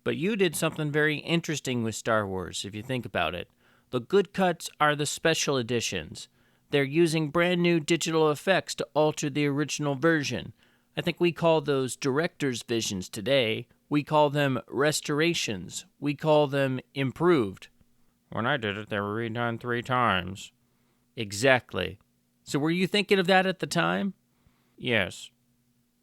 But you did something very interesting with Star Wars, if you think about it. The good cuts are the special editions. They're using brand new digital effects to alter the original version. I think we call those director's visions today. We call them restorations. We call them improved. When I did it, they were redone 3 times. Exactly. So were you thinking of that at the time? Yes.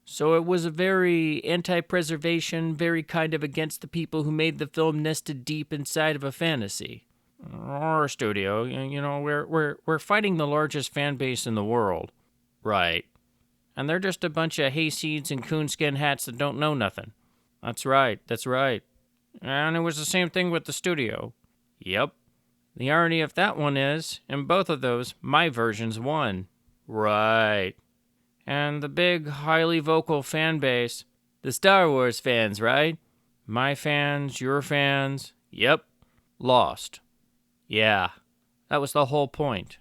So it was a very anti-preservation, very kind of against the people who made the film nested deep inside of a fantasy. Our studio, we're fighting the largest fan base in the world. Right. And they're just a bunch of hayseeds and coonskin hats that don't know nothing. That's right. And it was the same thing with the studio. Yep. The irony of that one is, in both of those, my version's won. Right. And the big, highly vocal fan base, the Star Wars fans, right? My fans, your fans, yep, lost. Yeah, that was the whole point.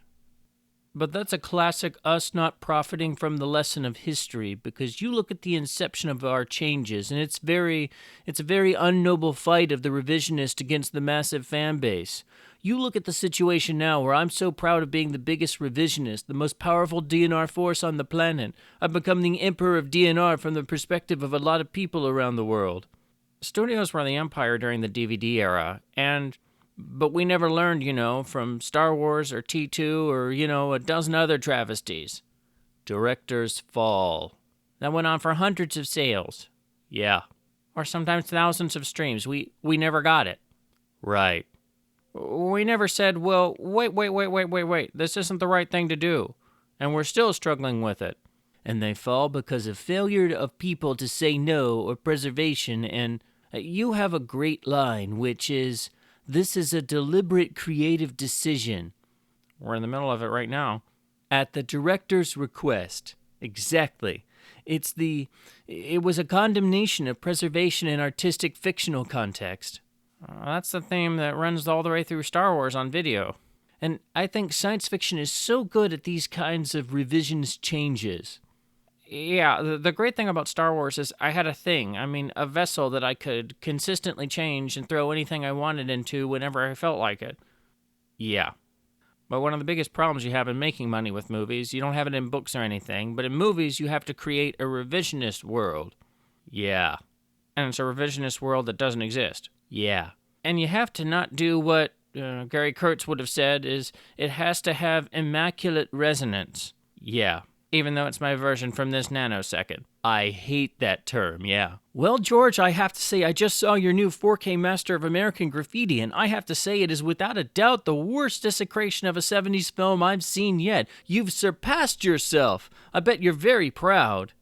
But that's a classic us not profiting from the lesson of history, because you look at the inception of our changes, and it's a very unnoble fight of the revisionist against the massive fan base. You look at the situation now where I'm so proud of being the biggest revisionist, the most powerful DNR force on the planet. I've become the emperor of DNR from the perspective of a lot of people around the world. Studios were the empire during the DVD era, but we never learned, from Star Wars or T2 or, a dozen other travesties. Directors fall. That went on for hundreds of sales. Yeah. Or sometimes thousands of streams. We never got it. Right. We never said, well, wait, this isn't the right thing to do. And we're still struggling with it. And they fall because of failure of people to say no or preservation. And you have a great line, which is, this is a deliberate creative decision. We're in the middle of it right now. At the director's request. Exactly. It was a condemnation of preservation in artistic fictional context. That's the theme that runs all the way through Star Wars on video. And I think science fiction is so good at these kinds of revisionist changes. Yeah, the great thing about Star Wars is I had a vessel that I could consistently change and throw anything I wanted into whenever I felt like it. Yeah. But one of the biggest problems you have in making money with movies, you don't have it in books or anything, but in movies you have to create a revisionist world. Yeah. And it's a revisionist world that doesn't exist. Yeah. And you have to not do what Gary Kurtz would have said is it has to have immaculate resonance. Yeah. Even though it's my version from this nanosecond. I hate that term, yeah. Well, George, I have to say I just saw your new 4K Master of American Graffiti, and I have to say it is without a doubt the worst desecration of a 70s film I've seen yet. You've surpassed yourself. I bet you're very proud.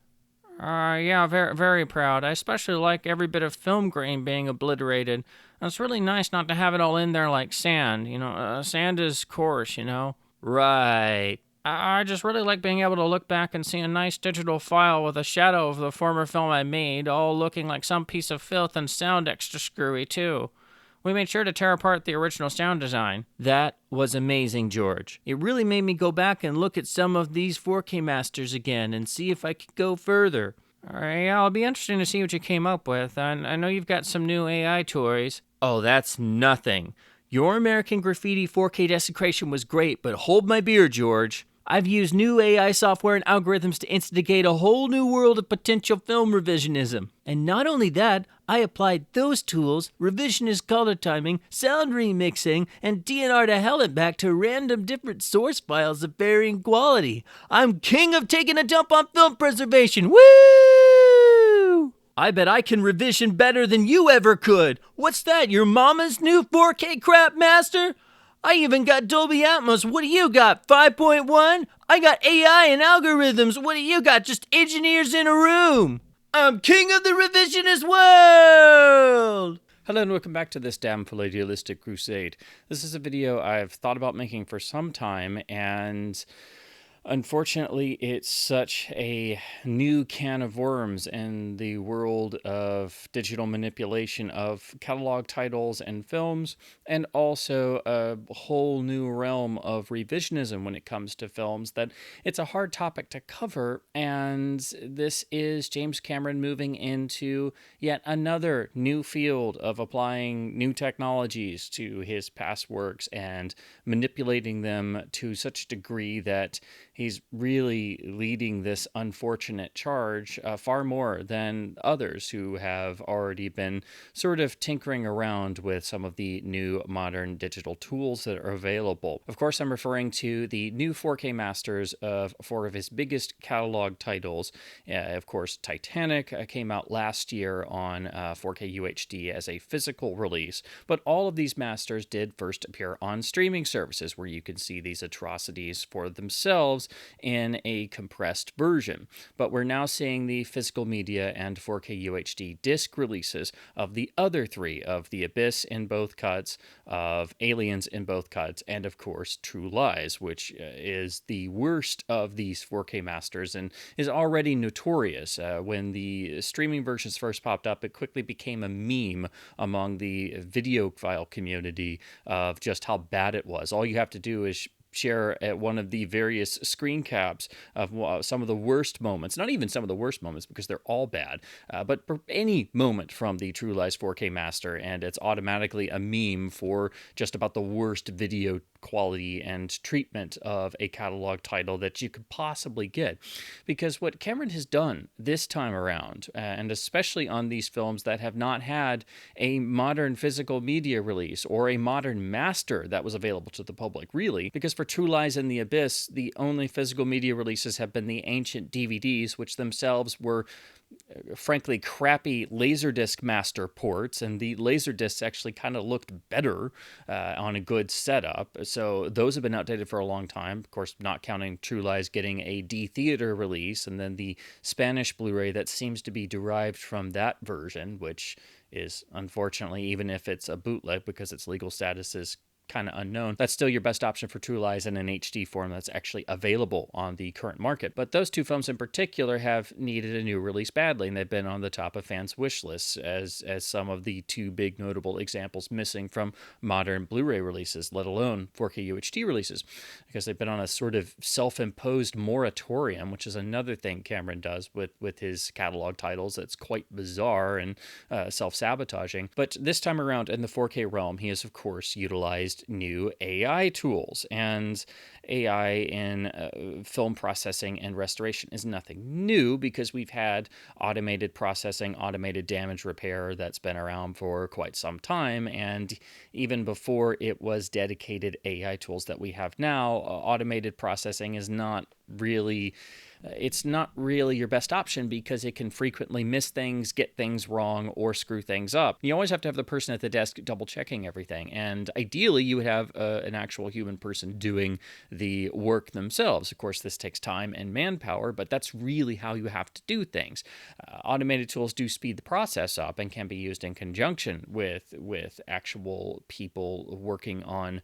Yeah, very, very proud. I especially like every bit of film grain being obliterated. And it's really nice not to have it all in there like sand. Sand is coarse, Right. I just really like being able to look back and see a nice digital file with a shadow of the former film I made, all looking like some piece of filth and sound extra screwy, too. We made sure to tear apart the original sound design. That was amazing, George. It really made me go back and look at some of these 4K masters again and see if I could go further. Yeah, it'll be interesting to see what you came up with. I know you've got some new AI toys. Oh, that's nothing. Your American Graffiti 4K desecration was great, but hold my beer, George. I've used new AI software and algorithms to instigate a whole new world of potential film revisionism. And not only that, I applied those tools, revisionist color timing, sound remixing, and DNR to hell and back to random different source files of varying quality. I'm king of taking a dump on film preservation. Woo! I bet I can revision better than you ever could. What's that, your mama's new 4K crap master? I even got Dolby Atmos. What do you got, 5.1? I got AI and algorithms. What do you got, just engineers in a room? I'm king of the revisionist world! Hello and welcome back to this damn full idealistic crusade. This is a video I've thought about making for some time, and Unfortunately, it's such a new can of worms in the world of digital manipulation of catalog titles and films, and also a whole new realm of revisionism when it comes to films, that it's a hard topic to cover. And this is James Cameron moving into yet another new field of applying new technologies to his past works and manipulating them to such a degree that he's really leading this unfortunate charge far more than others who have already been sort of tinkering around with some of the new modern digital tools that are available. Of course, I'm referring to the new 4K masters of four of his biggest catalog titles. Of course, Titanic came out last year on 4K UHD as a physical release, but all of these masters did first appear on streaming services where you can see these atrocities for themselves in a compressed version. But we're now seeing the physical media and 4K UHD disc releases of the other three, of The Abyss in both cuts, of Aliens in both cuts, and of course True Lies, which is the worst of these 4K masters and is already notorious. When the streaming versions first popped up, it quickly became a meme among the video file community of just how bad it was. All you have to do is share at one of the various screen caps of some of the worst moments, not even some of the worst moments because they're all bad, but any moment from the True Lies 4K Master, and it's automatically a meme for just about the worst video quality and treatment of a catalog title that you could possibly get. Because what Cameron has done this time around, and especially on these films that have not had a modern physical media release or a modern master that was available to the public, really, because for True Lies and The Abyss, the only physical media releases have been the ancient DVDs, which themselves were frankly crappy Laserdisc master ports, and the Laserdiscs actually kind of looked better on a good setup. So those have been outdated for a long time. Of course, not counting True Lies getting a D-Theater release, and then the Spanish Blu-ray that seems to be derived from that version, which is unfortunately, even if it's a bootleg because its legal status is kind of unknown, that's still your best option for True Lies in an HD form that's actually available on the current market. But those two films in particular have needed a new release badly, and they've been on the top of fans' wish lists as some of the two big notable examples missing from modern Blu-ray releases, let alone 4K UHD releases, because they've been on a sort of self-imposed moratorium, which is another thing Cameron does with his catalog titles that's quite bizarre and self-sabotaging. But this time around in the 4K realm, he has, of course, utilized new AI tools, and AI in film processing and restoration is nothing new because we've had automated processing, automated damage repair that's been around for quite some time. And even before it was dedicated AI tools that we have now, automated processing is not really it's not really your best option because it can frequently miss things, get things wrong, or screw things up. You always have to have the person at the desk double checking everything. And ideally, you would have an actual human person doing the work themselves. Of course, this takes time and manpower, but that's really how you have to do things. Automated tools do speed the process up and can be used in conjunction with actual people working on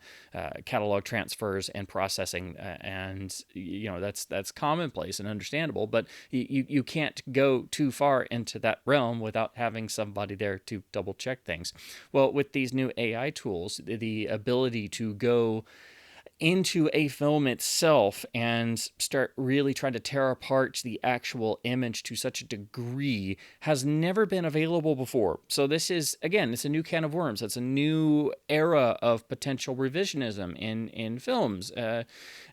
catalog transfers and processing. And that's commonplace and understandable, but you can't go too far into that realm without having somebody there to double check things. Well, with these new AI tools, the ability to go into a film itself and start really trying to tear apart the actual image to such a degree has never been available before. So this is, again, it's a new can of worms. It's a new era of potential revisionism in films. And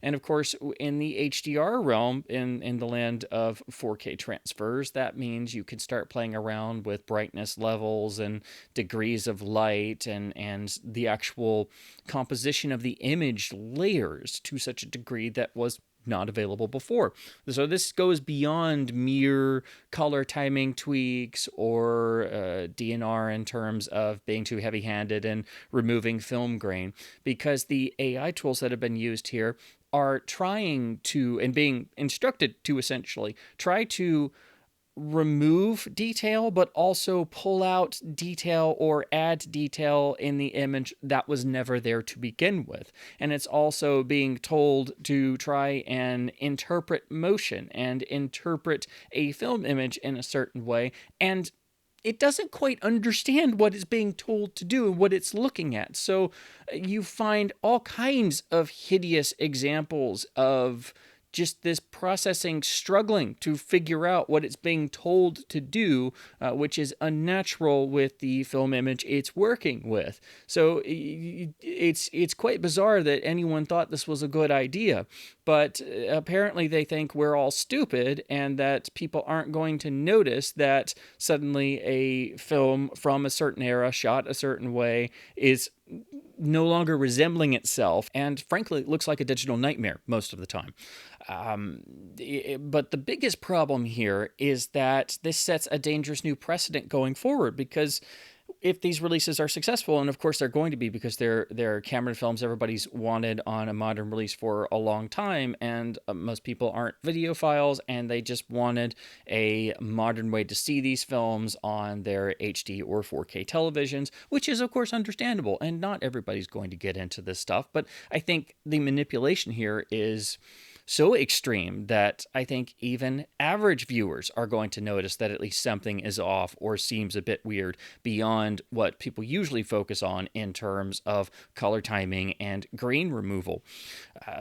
of course, in the HDR realm, in the land of 4K transfers, that means you can start playing around with brightness levels and degrees of light and the actual composition of the image layers to such a degree that was not available before. So this goes beyond mere color timing tweaks or DNR in terms of being too heavy-handed and removing film grain, because the AI tools that have been used here are trying to, and being instructed to essentially, try to remove detail, but also pull out detail or add detail in the image that was never there to begin with. And it's also being told to try and interpret motion and interpret a film image in a certain way. And it doesn't quite understand what it's being told to do and what it's looking at. So you find all kinds of hideous examples of just this processing struggling to figure out what it's being told to do, which is unnatural with the film image it's working with. So it's quite bizarre that anyone thought this was a good idea, but apparently they think we're all stupid and that people aren't going to notice that suddenly a film from a certain era shot a certain way is no longer resembling itself, and frankly, it looks like a digital nightmare most of the time. But the biggest problem here is that this sets a dangerous new precedent going forward, because if these releases are successful, and of course they're going to be because they're camera films everybody's wanted on a modern release for a long time, and most people aren't videophiles, and they just wanted a modern way to see these films on their HD or 4K televisions, which is of course understandable, and not everybody's going to get into this stuff. But I think the manipulation here is so extreme that I think even average viewers are going to notice that at least something is off or seems a bit weird beyond what people usually focus on in terms of color timing and grain removal.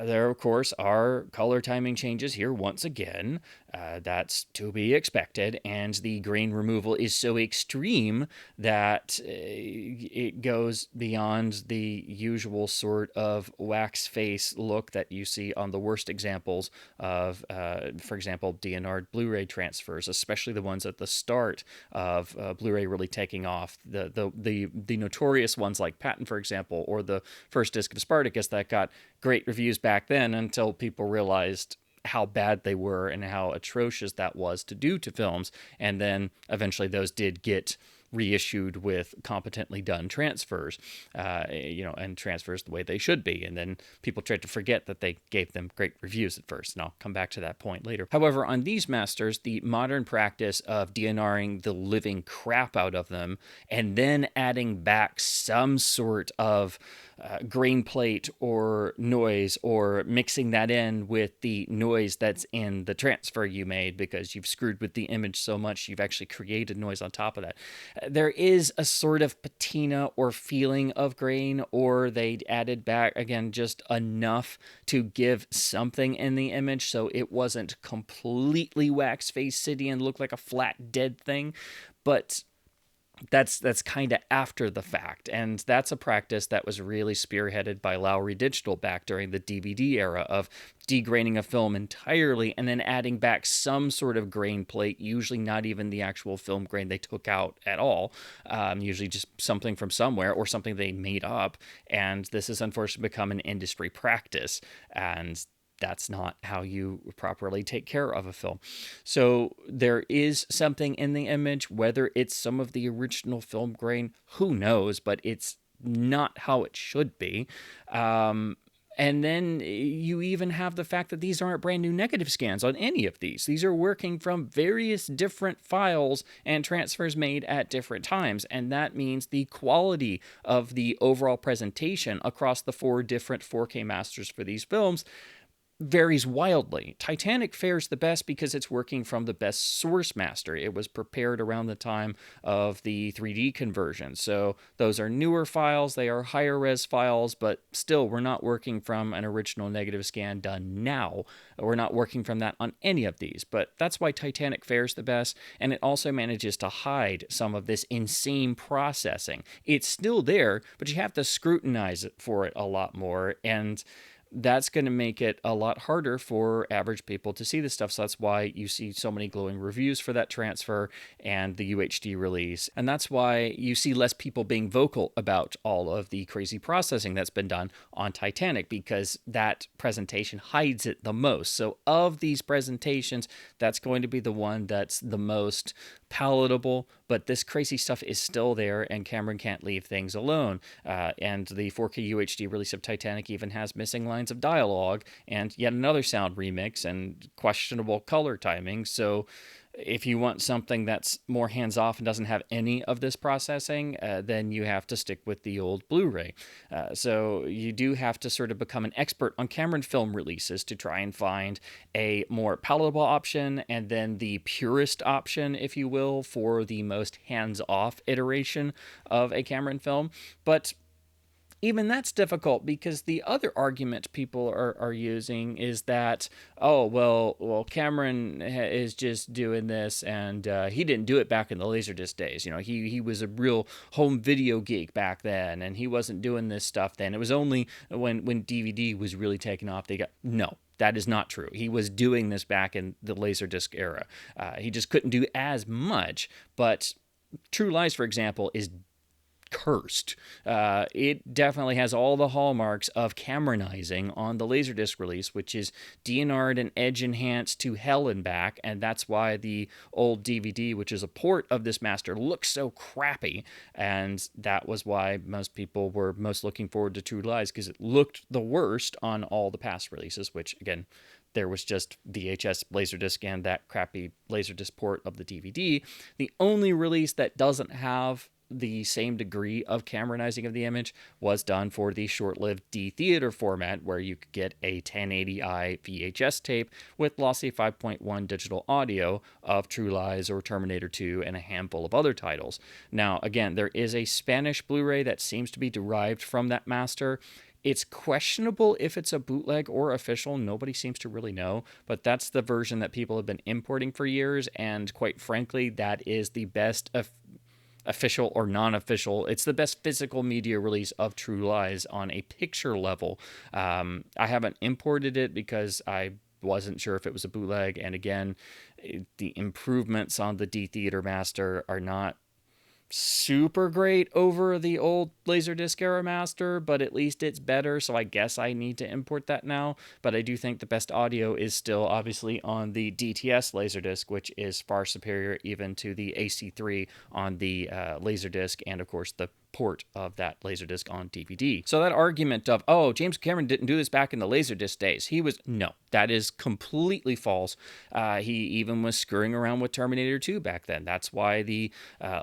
There, of course, are color timing changes here once again. That's to be expected, and the grain removal is so extreme that it goes beyond the usual sort of wax face look that you see on the worst examples of, for example, DNR Blu-ray transfers, especially the ones at the start of Blu-ray really taking off. The notorious ones like Patton, for example, or the first disc of Spartacus that got great reviews back then until people realized how bad they were and how atrocious that was to do to films. And then eventually those did get reissued with competently done transfers, and transfers the way they should be. And then people tried to forget that they gave them great reviews at first, and I'll come back to that point later. However, on these masters, the modern practice of DNRing the living crap out of them and then adding back some sort of grain plate or noise, or mixing that in with the noise that's in the transfer you made because you've screwed with the image so much you've actually created noise on top of that. There is a sort of patina or feeling of grain, or they added back, again, just enough to give something in the image so it wasn't completely wax face city and looked like a flat dead thing. But that's kind of after the fact, and that's a practice that was really spearheaded by Lowry Digital back during the DVD era of degraining a film entirely and then adding back some sort of grain plate, usually not even the actual film grain they took out at all, usually just something from somewhere or something they made up. And this has unfortunately become an industry practice, and that's not how you properly take care of a film. So there is something in the image, whether it's some of the original film grain, who knows, but it's not how it should be. And then you even have the fact that these aren't brand new negative scans on any of these. These are working from various different files and transfers made at different times. And that means the quality of the overall presentation across the 4 different 4K masters for these films varies wildly. Titanic fares the best because it's working from the best source master. It was prepared around the time of the 3D conversion. So those are newer files, they are higher res files, but still we're not working from an original negative scan done now. We're not working from that on any of these, but that's why Titanic fares the best, and it also manages to hide some of this insane processing. It's still there, but you have to scrutinize it for it a lot more, and that's going to make it a lot harder for average people to see this stuff. So that's why you see so many glowing reviews for that transfer and the UHD release. And that's why you see less people being vocal about all of the crazy processing that's been done on Titanic, because that presentation hides it the most. So of these presentations, that's going to be the one that's the most palatable, but this crazy stuff is still there, and Cameron can't leave things alone. And the 4K UHD release of Titanic even has missing lines of dialogue and yet another sound remix and questionable color timing. So If you want something that's more hands-off and doesn't have any of this processing, then you have to stick with the old Blu-ray. So you do have to sort of become an expert on camera and film releases to try and find a more palatable option, and then the purest option, if you will, for the most hands-off iteration of a camera and film. But even that's difficult, because the other argument people are using is that, oh, well Cameron is just doing this, and he didn't do it back in the Laserdisc days. He was a real home video geek back then, and he wasn't doing this stuff then. It was only when DVD was really taking off they got. No, that is not true. He was doing this back in the Laserdisc era. He just couldn't do as much. But True Lies, for example, is cursed. It definitely has all the hallmarks of Cameronizing on the Laserdisc release, which is DNR'd and edge enhanced to hell and back, and that's why the old DVD, which is a port of this master, looks so crappy, and that was why most people were most looking forward to True Lies, because it looked the worst on all the past releases, which, again, there was just VHS Laserdisc and that crappy Laserdisc port of the DVD. The only release that doesn't have the same degree of Cameronizing of the image was done for the short-lived D-Theater format, where you could get a 1080i VHS tape with lossy 5.1 digital audio of True Lies or Terminator 2 and a handful of other titles. Now, again, there is a Spanish Blu-ray that seems to be derived from that master. It's questionable if it's a bootleg or official. Nobody seems to really know, but that's the version that people have been importing for years, and quite frankly, that is the best official or non-official. It's the best physical media release of True Lies on a picture level. I haven't imported it because I wasn't sure if it was a bootleg, and again, the improvements on the D-Theater Master are not super great over the old Laserdisc era master, but at least it's better, so I guess I need to import that now. But I do think the best audio is still obviously on the DTS Laserdisc, which is far superior even to the AC3 on the Laserdisc, and of course the port of that Laserdisc on DVD. So that argument of, oh, James Cameron didn't do this back in the Laserdisc days, no, that is completely false. He even was screwing around with Terminator 2 back then. That's why the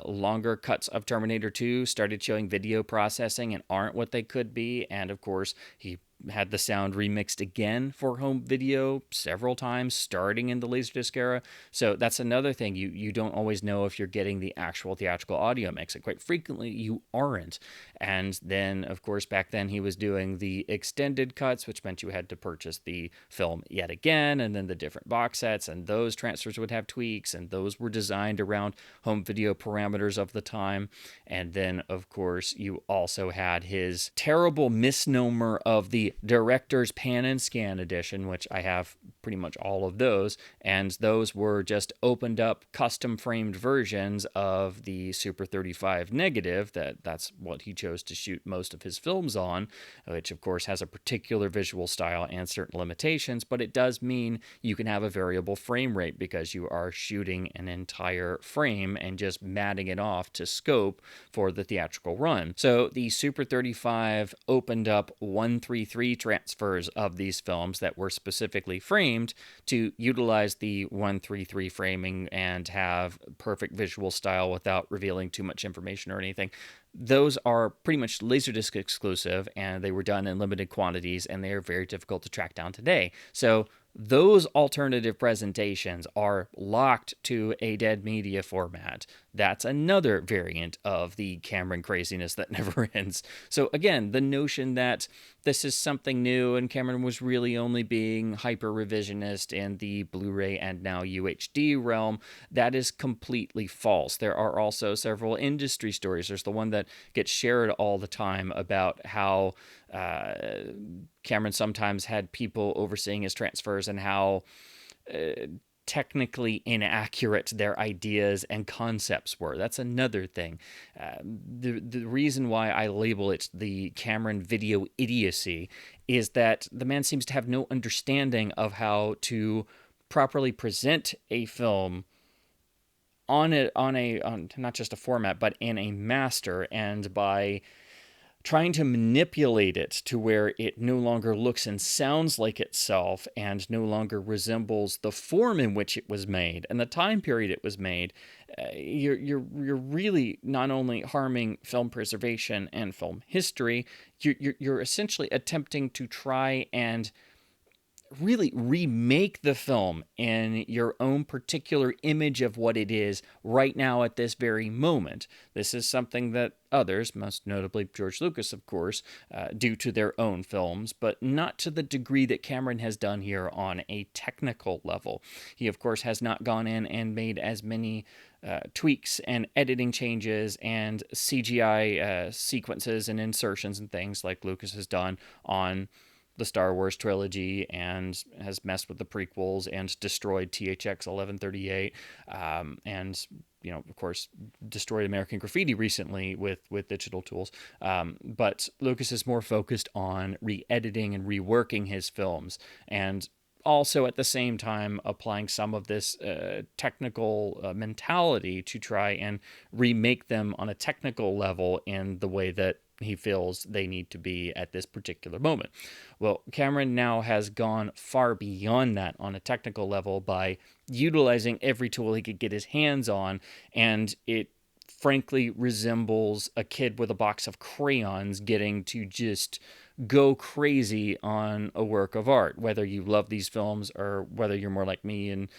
longer cuts of Terminator 2 started showing video processing and aren't what they could be. And of course, he had the sound remixed again for home video several times, starting in the Laserdisc era. So that's another thing. You don't always know if you're getting the actual theatrical audio mix. And quite frequently, you aren't. And then, of course, back then he was doing the extended cuts, which meant you had to purchase the film yet again, and then the different box sets, and those transfers would have tweaks, and those were designed around home video parameters of the time. And then, of course, you also had his terrible misnomer of the Director's Pan and Scan edition, which I have pretty much all of those, and those were just opened up custom framed versions of the Super 35 negative. That's what he chose to shoot most of his films on, which of course has a particular visual style and certain limitations, but it does mean you can have a variable frame rate because you are shooting an entire frame and just matting it off to scope for the theatrical run. So the Super 35 opened up 133 transfers of these films that were specifically framed to utilize the 133 framing and have perfect visual style without revealing too much information or anything. Those are pretty much Laserdisc exclusive, and they were done in limited quantities, and they are very difficult to track down today. So those alternative presentations are locked to a dead media format. That's another variant of the Cameron craziness that never ends. So again, the notion that this is something new and Cameron was really only being hyper revisionist in the Blu-ray and now UHD realm, that is completely false. There are also several industry stories. There's the one that gets shared all the time about how Cameron sometimes had people overseeing his transfers and how technically inaccurate their ideas and concepts were. That's another thing. The reason why I label it the Cameron video idiocy is that the man seems to have no understanding of how to properly present a film on not just a format, but in a master, and by trying to manipulate it to where it no longer looks and sounds like itself and no longer resembles the form in which it was made and the time period it was made, you're really not only harming film preservation and film history, you're essentially attempting to try and really remake the film in your own particular image of what it is right now at this very moment. This is something that others, most notably George Lucas, of course, do to their own films, but not to the degree that Cameron has done here on a technical level. He, of course, has not gone in and made as many tweaks and editing changes and CGI sequences and insertions and things like Lucas has done on the Star Wars trilogy and has messed with the prequels and destroyed THX 1138, and of course, destroyed American Graffiti recently with digital tools. But Lucas is more focused on re-editing and reworking his films, and also at the same time applying some of this technical mentality to try and remake them on a technical level in the way that he feels they need to be at this particular moment. Well, Cameron now has gone far beyond that on a technical level by utilizing every tool he could get his hands on, and it frankly resembles a kid with a box of crayons getting to just go crazy on a work of art, whether you love these films or whether you're more like me and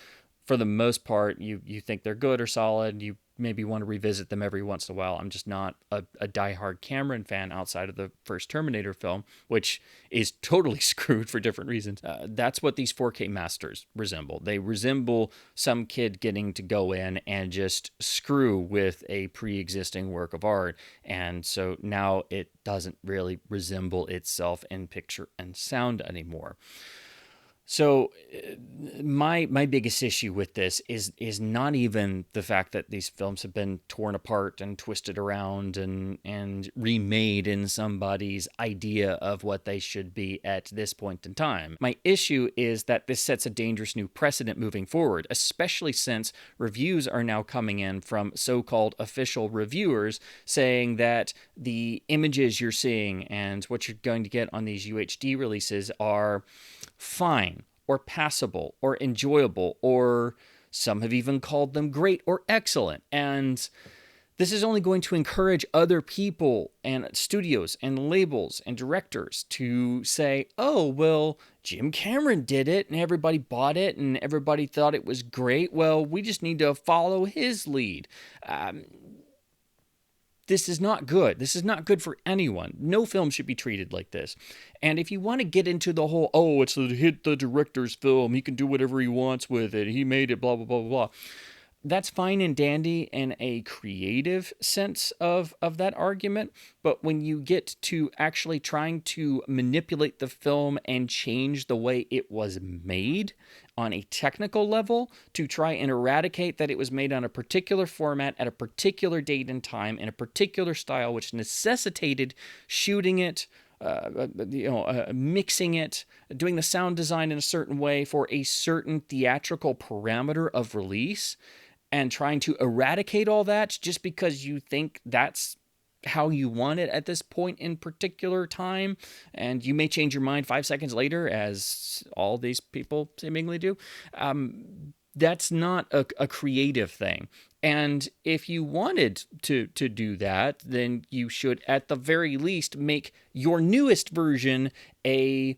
for the most part you think they're good or solid. You maybe want to revisit them every once in a while. I'm just not a diehard Cameron fan outside of the first Terminator film, which is totally screwed for different reasons. That's what these 4K masters resemble. They resemble some kid getting to go in and just screw with a pre-existing work of art. And so now it doesn't really resemble itself in picture and sound anymore. So my biggest issue with this is not even the fact that these films have been torn apart and twisted around and remade in somebody's idea of what they should be at this point in time. My issue is that this sets a dangerous new precedent moving forward, especially since reviews are now coming in from so-called official reviewers saying that the images you're seeing and what you're going to get on these UHD releases are fine or passable or enjoyable, or some have even called them great or excellent. And this is only going to encourage other people and studios and labels and directors to say, oh, well, Jim Cameron did it and everybody bought it and everybody thought it was great. Well, we just need to follow his lead. This is not good. This is not good for anyone. No film should be treated like this. And if you want to get into the whole, oh, it's the director's film, he can do whatever he wants with it, he made it, blah, blah, blah, blah. That's fine and dandy in a creative sense of that argument, but when you get to actually trying to manipulate the film and change the way it was made on a technical level to try and eradicate that it was made on a particular format at a particular date and time in a particular style, which necessitated shooting it, mixing it, doing the sound design in a certain way for a certain theatrical parameter of release, and trying to eradicate all that just because you think that's how you want it at this point in particular time, and you may change your mind 5 seconds later, as all these people seemingly do. That's not a creative thing. And if you wanted to do that, then you should at the very least make your newest version a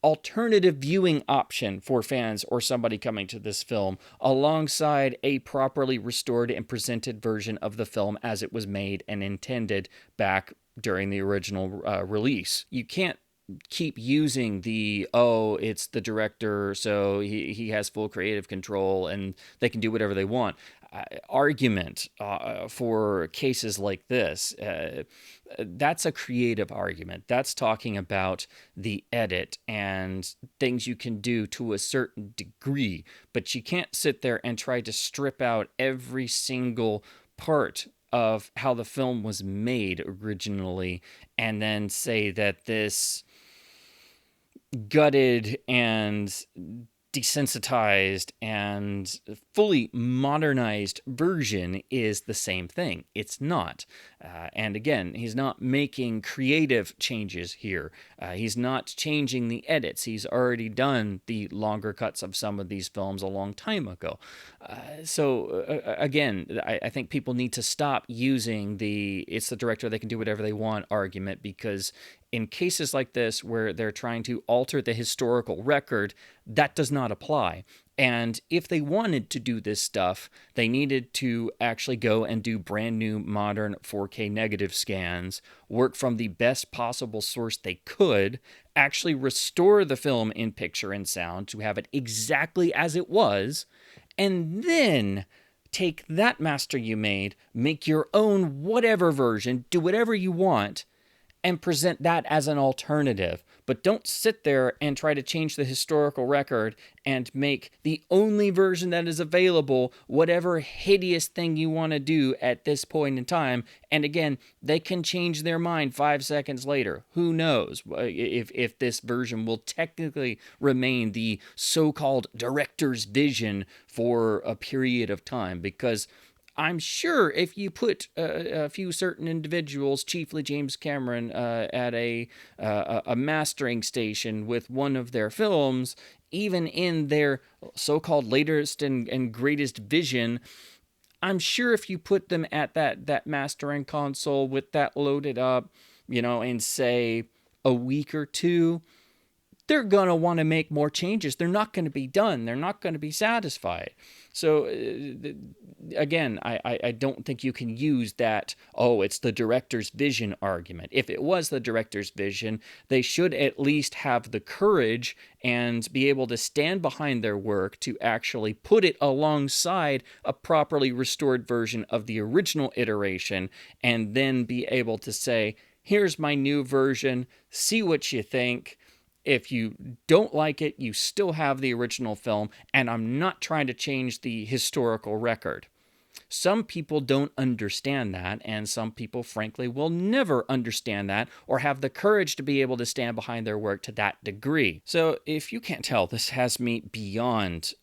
alternative viewing option for fans or somebody coming to this film alongside a properly restored and presented version of the film as it was made and intended back during the original release. You can't keep using it's the director, so he has full creative control and they can do whatever they want argument for cases like this. That's a creative argument. That's talking about the edit and things you can do to a certain degree, but you can't sit there and try to strip out every single part of how the film was made originally and then say that this gutted and desensitized and fully modernized version is the same thing. It's not. And again, he's not making creative changes here. He's not changing the edits. He's already done the longer cuts of some of these films a long time ago. Again, I think people need to stop using it's the director, they can do whatever they want argument, because in cases like this where they're trying to alter the historical record, that does not apply. And if they wanted to do this stuff, they needed to actually go and do brand new modern 4K negative scans, work from the best possible source they could, actually restore the film in picture and sound to have it exactly as it was, and then take that master you made, make your own whatever version, do whatever you want, and present that as an alternative. But don't sit there and try to change the historical record and make the only version that is available whatever hideous thing you want to do at this point in time. And again, they can change their mind 5 seconds later. Who knows if this version will technically remain the so-called director's vision for a period of time, because I'm sure if you put a few certain individuals, chiefly James Cameron, at a mastering station with one of their films, even in their so-called latest and greatest vision, I'm sure if you put them at that mastering console with that loaded up, in say a week or two, they're going to want to make more changes. They're not going to be done. They're not going to be satisfied. So, again, I don't think you can use that, it's the director's vision argument. If it was the director's vision, they should at least have the courage and be able to stand behind their work to actually put it alongside a properly restored version of the original iteration, and then be able to say, here's my new version, see what you think. If you don't like it, you still have the original film, and I'm not trying to change the historical record. Some people don't understand that, and some people, frankly, will never understand that or have the courage to be able to stand behind their work to that degree. So, if you can't tell, this has me beyond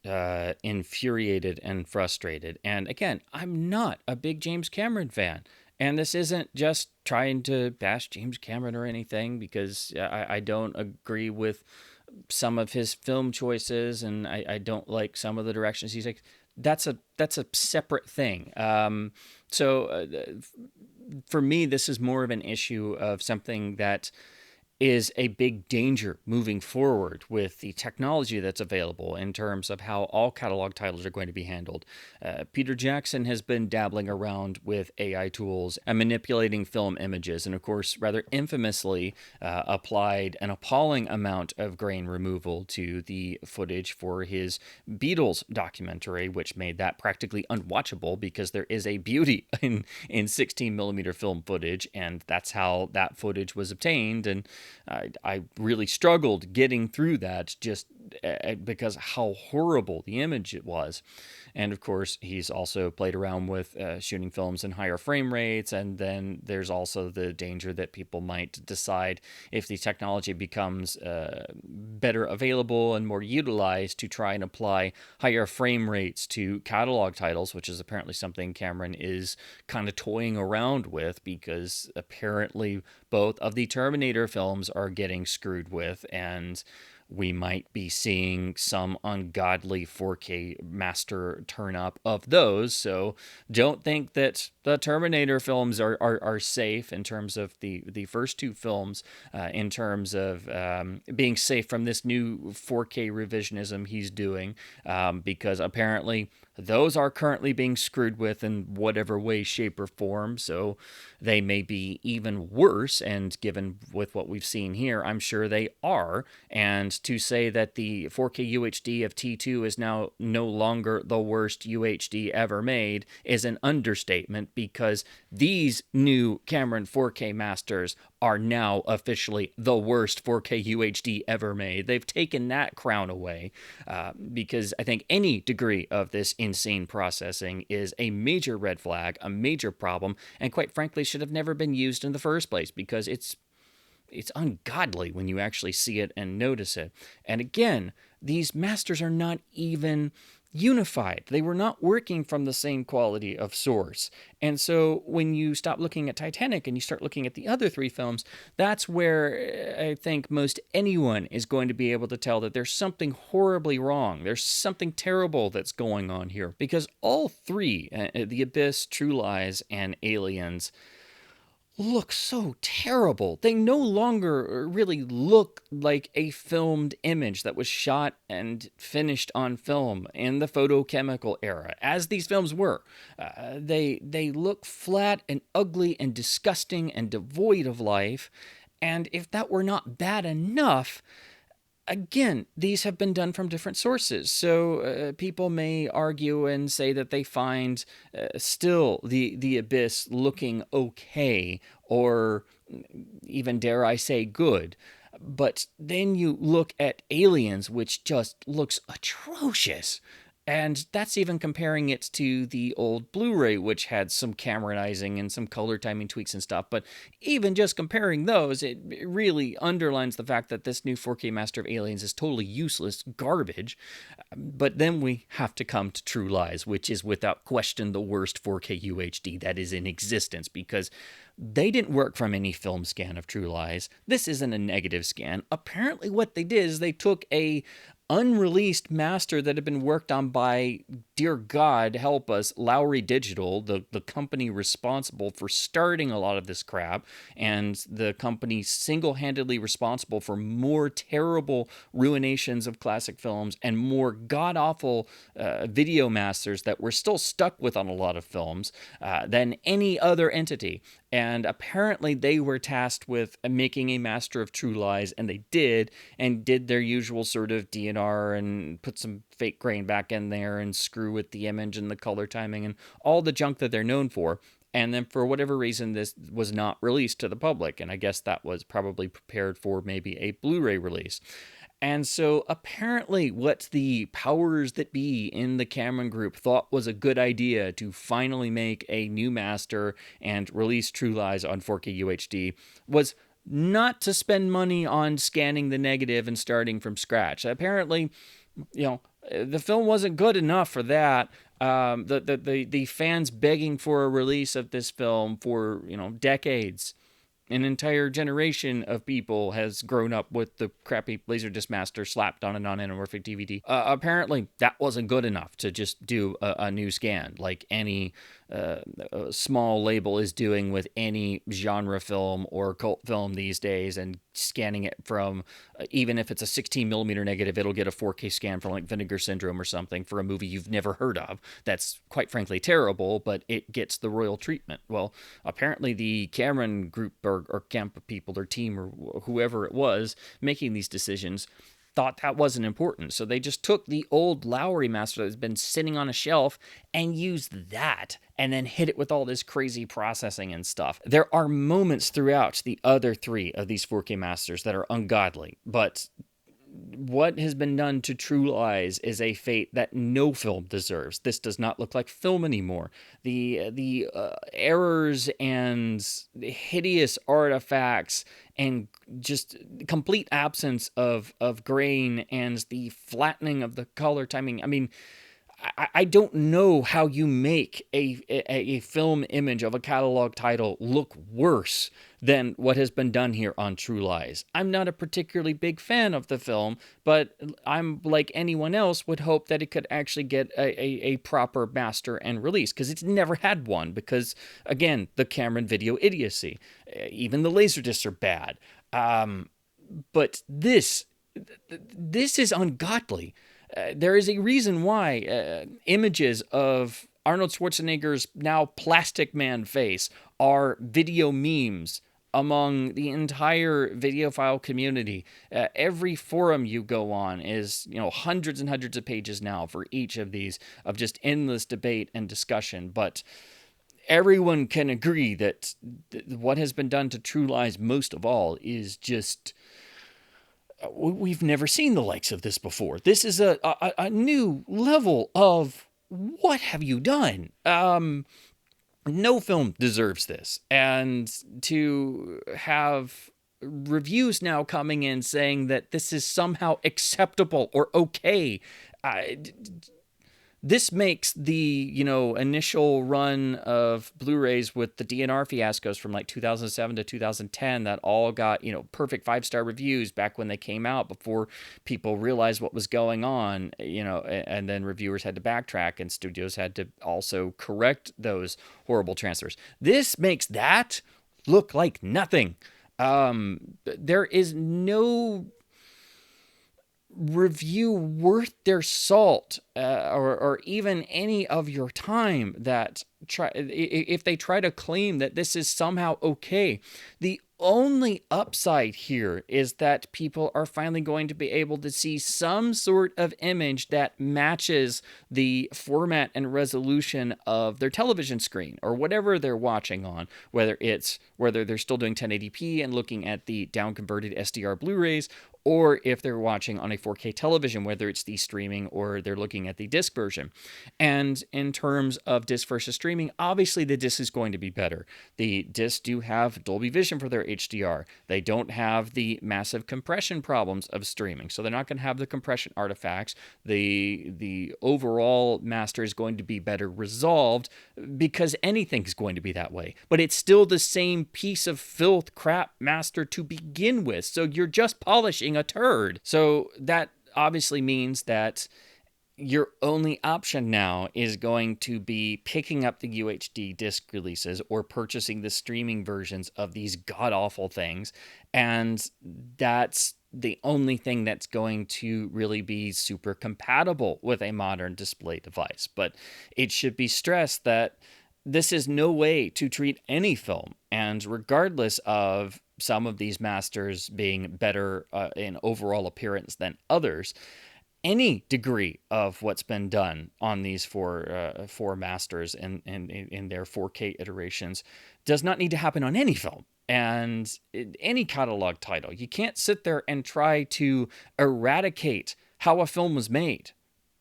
infuriated and frustrated. And again, I'm not a big James Cameron fan. And this isn't just trying to bash James Cameron or anything, because I don't agree with some of his film choices, and I don't like some of the directions he's like. That's a separate thing. For me, this is more of an issue of something that is a big danger moving forward with the technology that's available in terms of how all catalog titles are going to be handled. Peter Jackson has been dabbling around with AI tools and manipulating film images, and of course, rather infamously, applied an appalling amount of grain removal to the footage for his Beatles documentary, which made that practically unwatchable because there is a beauty in 16 millimeter film footage, and that's how that footage was obtained. And I really struggled getting through that just because how horrible the image it was. And of course, he's also played around with shooting films in higher frame rates. And then there's also the danger that people might decide, if the technology becomes better available and more utilized, to try and apply higher frame rates to catalog titles, which is apparently something Cameron is kind of toying around with, because apparently both of the Terminator films are getting screwed with, and we might be seeing some ungodly 4K master turn up of those. So don't think that the Terminator films are safe in terms of the first two films, in terms of being safe from this new 4K revisionism he's doing, because apparently those are currently being screwed with in whatever way, shape, or form. So they may be even worse, and given with what we've seen here, I'm sure they are. And to say that the 4K UHD of T2 is now no longer the worst UHD ever made is an understatement, because these new Cameron 4K masters are now officially the worst 4K UHD ever made. They've taken that crown away, because I think any degree of this insane processing is a major red flag, a major problem, and quite frankly should have never been used in the first place, because it's ungodly when you actually see it and notice it. And again, these masters are not even unified. They were not working from the same quality of source. And so when you stop looking at Titanic and you start looking at the other three films, that's where I think most anyone is going to be able to tell that there's something horribly wrong. There's something terrible that's going on here. Because all three, The Abyss, True Lies, and Aliens, look so terrible. They no longer really look like a filmed image that was shot and finished on film in the photochemical era, as these films were. They look flat and ugly and disgusting and devoid of life. And if that were not bad enough, again, these have been done from different sources. So people may argue and say that they find still the Abyss looking okay, or even, dare I say, good. But then you look at Aliens, which just looks atrocious. And that's even comparing it to the old Blu-ray, which had some cameronizing and some color timing tweaks and stuff. But even just comparing those, it really underlines the fact that this new 4K Master of Aliens is totally useless garbage. But then we have to come to True Lies, which is without question the worst 4K UHD that is in existence, because they didn't work from any film scan of True Lies. This isn't a negative scan. Apparently what they did is they took a unreleased master that had been worked on by, dear God help us, Lowry Digital, the company responsible for starting a lot of this crap, and the company single-handedly responsible for more terrible ruinations of classic films and more god-awful video masters that we're still stuck with on a lot of films than any other entity. And apparently they were tasked with making a master of True Lies, and they did their usual sort of DNR and put some fake grain back in there and screw with the image and the color timing and all the junk that they're known for. And then for whatever reason, this was not released to the public. And I guess that was probably prepared for maybe a Blu-ray release. And so apparently what the powers that be in the Cameron Group thought was a good idea to finally make a new master and release True Lies on 4K UHD was not to spend money on scanning the negative and starting from scratch. Apparently, the film wasn't good enough for that. The fans begging for a release of this film for, decades. An entire generation of people has grown up with the crappy Laserdisc master slapped on a non-anamorphic DVD. Apparently, that wasn't good enough to just do a new scan like any small label is doing with any genre film or cult film these days, and scanning it from, even if it's a 16 millimeter negative, it'll get a 4K scan from like Vinegar Syndrome or something for a movie you've never heard of. That's quite frankly terrible, but it gets the royal treatment. Well, apparently the Cameron Group or camp people or team or whoever it was making these decisions thought that wasn't important. So they just took the old Lowry master that's been sitting on a shelf and used that, and then hit it with all this crazy processing and stuff. There are moments throughout the other three of these 4K masters that are ungodly, but what has been done to True Lies is a fate that no film deserves. This does not look like film anymore. The errors and hideous artifacts and just complete absence of grain and the flattening of the color timing. I mean, I don't know how you make a film image of a catalog title look worse than what has been done here on True Lies. I'm not a particularly big fan of the film, but I'm like anyone else would hope that it could actually get a proper master and release, because it's never had one, because, again, the Cameron video idiocy. Even the Laserdiscs are bad. But this is ungodly. There is a reason why images of Arnold Schwarzenegger's now Plastic Man face are video memes among the entire videophile community. Every forum you go on is, hundreds and hundreds of pages now for each of these, of just endless debate and discussion. But everyone can agree that what has been done to True Lies most of all is just... We've never seen the likes of this before. This is a new level of, what have you done? No film deserves this. And to have reviews now coming in saying that this is somehow acceptable or okay, This makes the, initial run of Blu-rays with the DNR fiascos from like 2007 to 2010 that all got, perfect 5-star reviews back when they came out, before people realized what was going on, and then reviewers had to backtrack and studios had to also correct those horrible transfers. This makes that look like nothing. There is no review worth their salt, or even any of your time, that if they try to claim that this is somehow okay. The only upside here is that people are finally going to be able to see some sort of image that matches the format and resolution of their television screen or whatever they're watching on, whether they're still doing 1080p and looking at the down-converted SDR Blu-rays, or if they're watching on a 4K television, whether it's the streaming or they're looking at the disc version. And in terms of disc versus streaming, obviously the disc is going to be better. The discs do have Dolby Vision for their HDR. They don't have the massive compression problems of streaming, so they're not going to have the compression artifacts. The overall master is going to be better resolved, because anything's going to be that way. But it's still the same piece of filth crap master to begin with, so you're just polishing a turd. So that obviously means that your only option now is going to be picking up the UHD disc releases or purchasing the streaming versions of these god-awful things. And that's the only thing that's going to really be super compatible with a modern display device. But it should be stressed that this is no way to treat any film. And regardless of some of these masters being better in overall appearance than others, any degree of what's been done on these four masters in their 4K iterations does not need to happen on any film and any catalog title. You can't sit there and try to eradicate how a film was made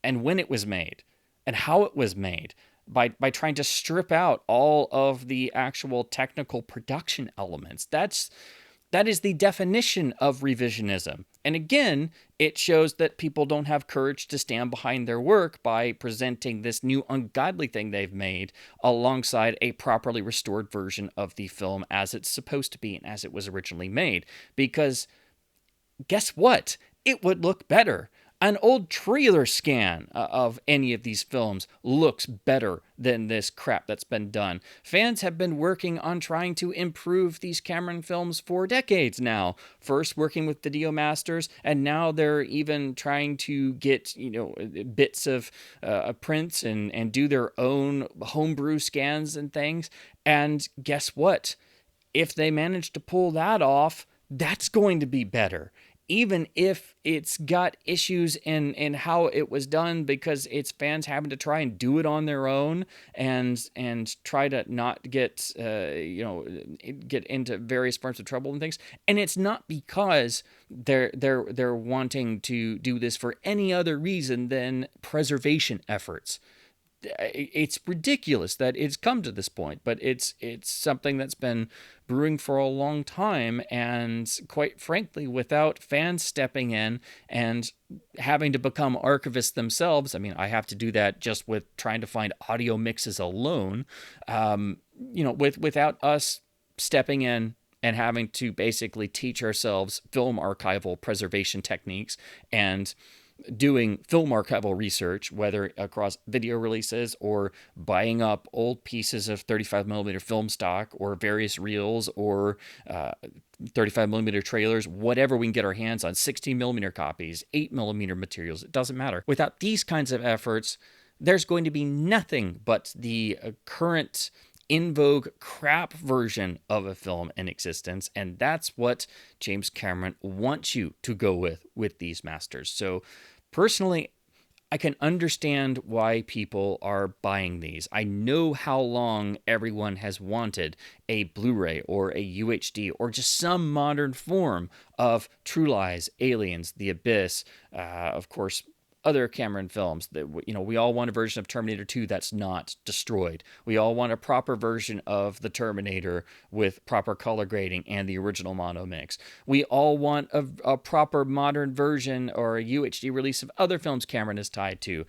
and when it was made and how it was made by trying to strip out all of the actual technical production elements. That is the definition of revisionism. And again, it shows that people don't have courage to stand behind their work by presenting this new ungodly thing they've made alongside a properly restored version of the film as it's supposed to be and as it was originally made. Because guess what? It would look better. An old trailer scan of any of these films looks better than this crap that's been done. Fans have been working on trying to improve these Cameron films for decades now. First working with Video Masters, and now they're even trying to get, bits of prints and do their own homebrew scans and things. And guess what? If they manage to pull that off, that's going to be better. Even if it's got issues in how it was done because it's fans having to try and do it on their own and try to not get get into various forms of trouble and things. And it's not because they're wanting to do this for any other reason than preservation efforts. It's ridiculous that it's come to this point, but it's something that's been brewing for a long time, and quite frankly, without fans stepping in and having to become archivists themselves. I mean, I have to do that just with trying to find audio mixes alone. Without us stepping in and having to basically teach ourselves film archival preservation techniques and doing film archival research, whether across video releases or buying up old pieces of 35mm film stock or various reels or 35mm trailers, whatever we can get our hands on, 16mm copies, 8mm materials, it doesn't matter. Without these kinds of efforts, there's going to be nothing but the current in vogue crap version of a film in existence, and that's what James Cameron wants you to go with these masters. So personally, I can understand why people are buying these. I know how long everyone has wanted a Blu-ray or a UHD or just some modern form of True Lies, Aliens, The Abyss, of course, other Cameron films. That we all want a version of Terminator 2 that's not destroyed. We all want a proper version of the Terminator with proper color grading and the original mono mix. We all want a proper modern version or a UHD release of other films Cameron is tied to.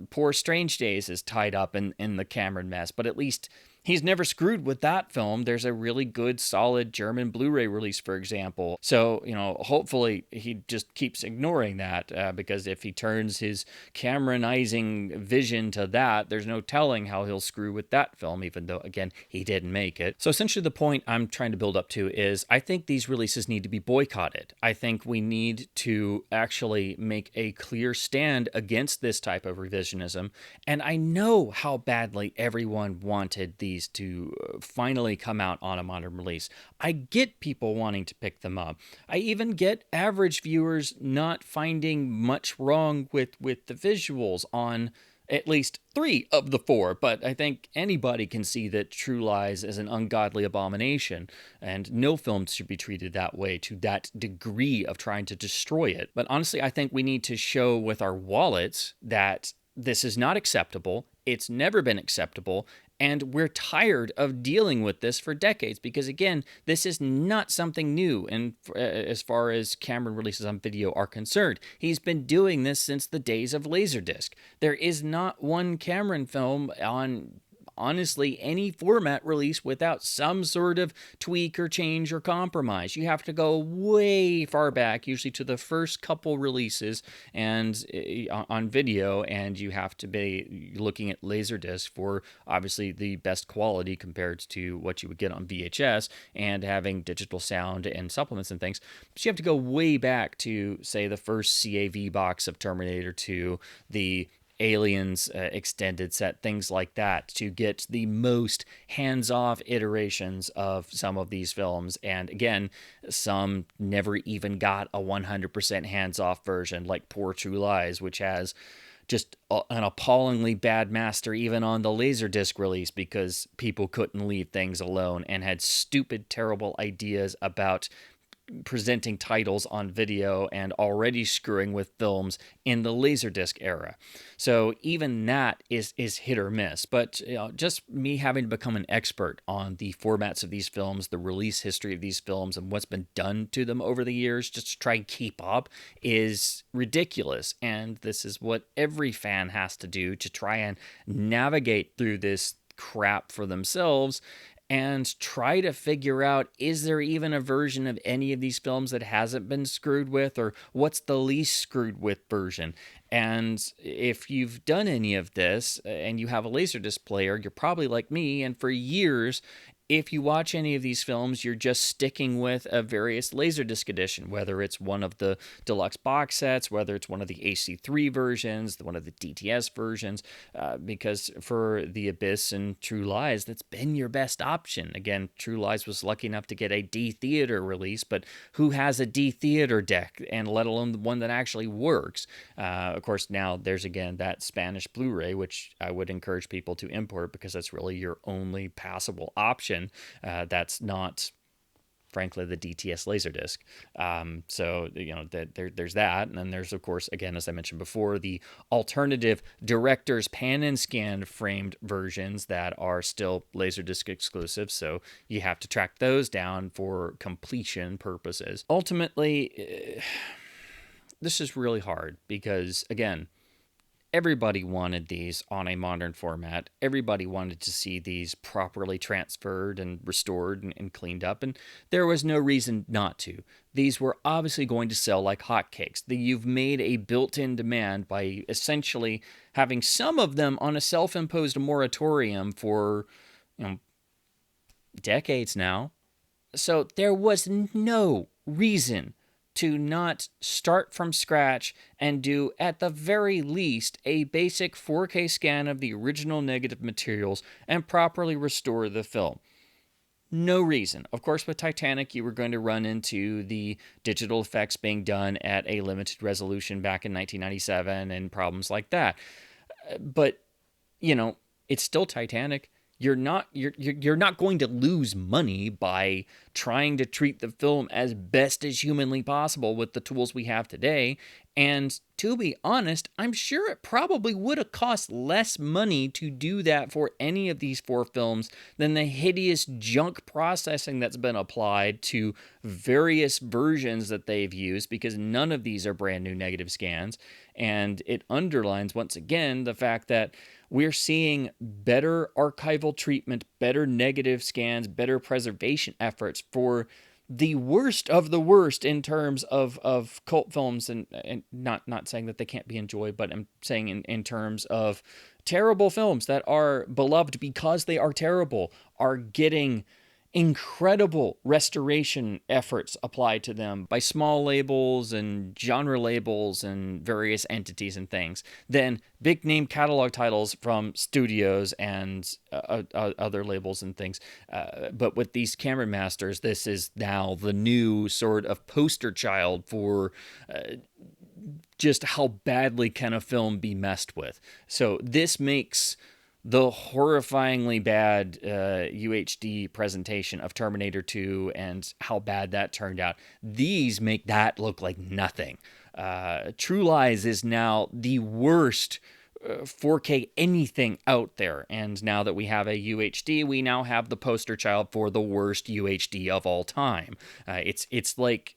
Poor Strange Days is tied up in the Cameron mess, but at least he's never screwed with that film. There's a really good, solid German Blu-ray release, for example. So, hopefully he just keeps ignoring that because if he turns his Cameronizing vision to that, there's no telling how he'll screw with that film, even though, again, he didn't make it. So essentially the point I'm trying to build up to is I think these releases need to be boycotted. I think we need to actually make a clear stand against this type of revisionism. And I know how badly everyone wanted these to finally come out on a modern release. I get people wanting to pick them up. I even get average viewers not finding much wrong with the visuals on at least 3 of the 4, but I think anybody can see that True Lies is an ungodly abomination, and no film should be treated that way, to that degree of trying to destroy it. But honestly, I think we need to show with our wallets that this is not acceptable. It's never been acceptable. And we're tired of dealing with this for decades because, again, this is not something new. And as far as Cameron releases on video are concerned, he's been doing this since the days of Laserdisc. There is not one Cameron film on honestly any format release without some sort of tweak or change or compromise. You have to go way far back, usually to the first couple releases and on video, and you have to be looking at Laserdisc for obviously the best quality compared to what you would get on VHS, and having digital sound and supplements and things. So you have to go way back to, say, the first CAV box of Terminator 2, the Aliens extended set, things like that, to get the most hands-off iterations of some of these films. And again, some never even got a 100% hands-off version, like Poor True Lies, which has just an appallingly bad master even on the Laserdisc release because people couldn't leave things alone and had stupid, terrible ideas about presenting titles on video and already screwing with films in the Laserdisc era. So even that is hit or miss. But just me having to become an expert on the formats of these films, the release history of these films, and what's been done to them over the years just to try and keep up is ridiculous. And this is what every fan has to do to try and navigate through this crap for themselves and try to figure out, is there even a version of any of these films that hasn't been screwed with, or what's the least screwed with version? And if you've done any of this and you have a Laserdisc player, you're probably like me, and for years, if you watch any of these films, you're just sticking with a various Laserdisc edition, whether it's one of the deluxe box sets, whether it's one of the AC3 versions, one of the DTS versions, because for The Abyss and True Lies, that's been your best option. Again, True Lies was lucky enough to get a D-Theater release, but who has a D-Theater deck, and let alone one that actually works? Of course, now there's, again, that Spanish Blu-ray, which I would encourage people to import because that's really your only passable option. That's not, frankly, the DTS Laserdisc. So, there's that. And then there's, of course, again, as I mentioned before, the alternative director's pan and scan framed versions that are still Laserdisc exclusive. So you have to track those down for completion purposes. Ultimately, this is really hard because, again, everybody wanted these on a modern format. Everybody wanted to see these properly transferred and restored and cleaned up, and there was no reason not to. These were obviously going to sell like hotcakes. You've made a built-in demand by essentially having some of them on a self-imposed moratorium for, decades now. So there was no reason to not start from scratch and do, at the very least, a basic 4K scan of the original negative materials and properly restore the film. No reason. Of course, with Titanic, you were going to run into the digital effects being done at a limited resolution back in 1997 and problems like that. But, it's still Titanic. You're not going to lose money by trying to treat the film as best as humanly possible with the tools we have today. And to be honest, I'm sure it probably would have cost less money to do that for any of these 4 films than the hideous junk processing that's been applied to various versions that they've used, because none of these are brand new negative scans. And it underlines once again the fact that we're seeing better archival treatment, better negative scans, better preservation efforts for the worst of the worst in terms of cult films, and not saying that they can't be enjoyed, but I'm saying in terms of terrible films that are beloved because they are terrible, are getting incredible restoration efforts applied to them by small labels and genre labels and various entities and things, then big name catalog titles from studios and other labels and things. But with these Cameron Masters, this is now the new sort of poster child for just how badly can a film be messed with. So this makes the horrifyingly bad UHD presentation of Terminator 2 and how bad that turned out. These make that look like nothing. True Lies is now the worst 4K anything out there. And now that we have a UHD, we now have the poster child for the worst UHD of all time. It's like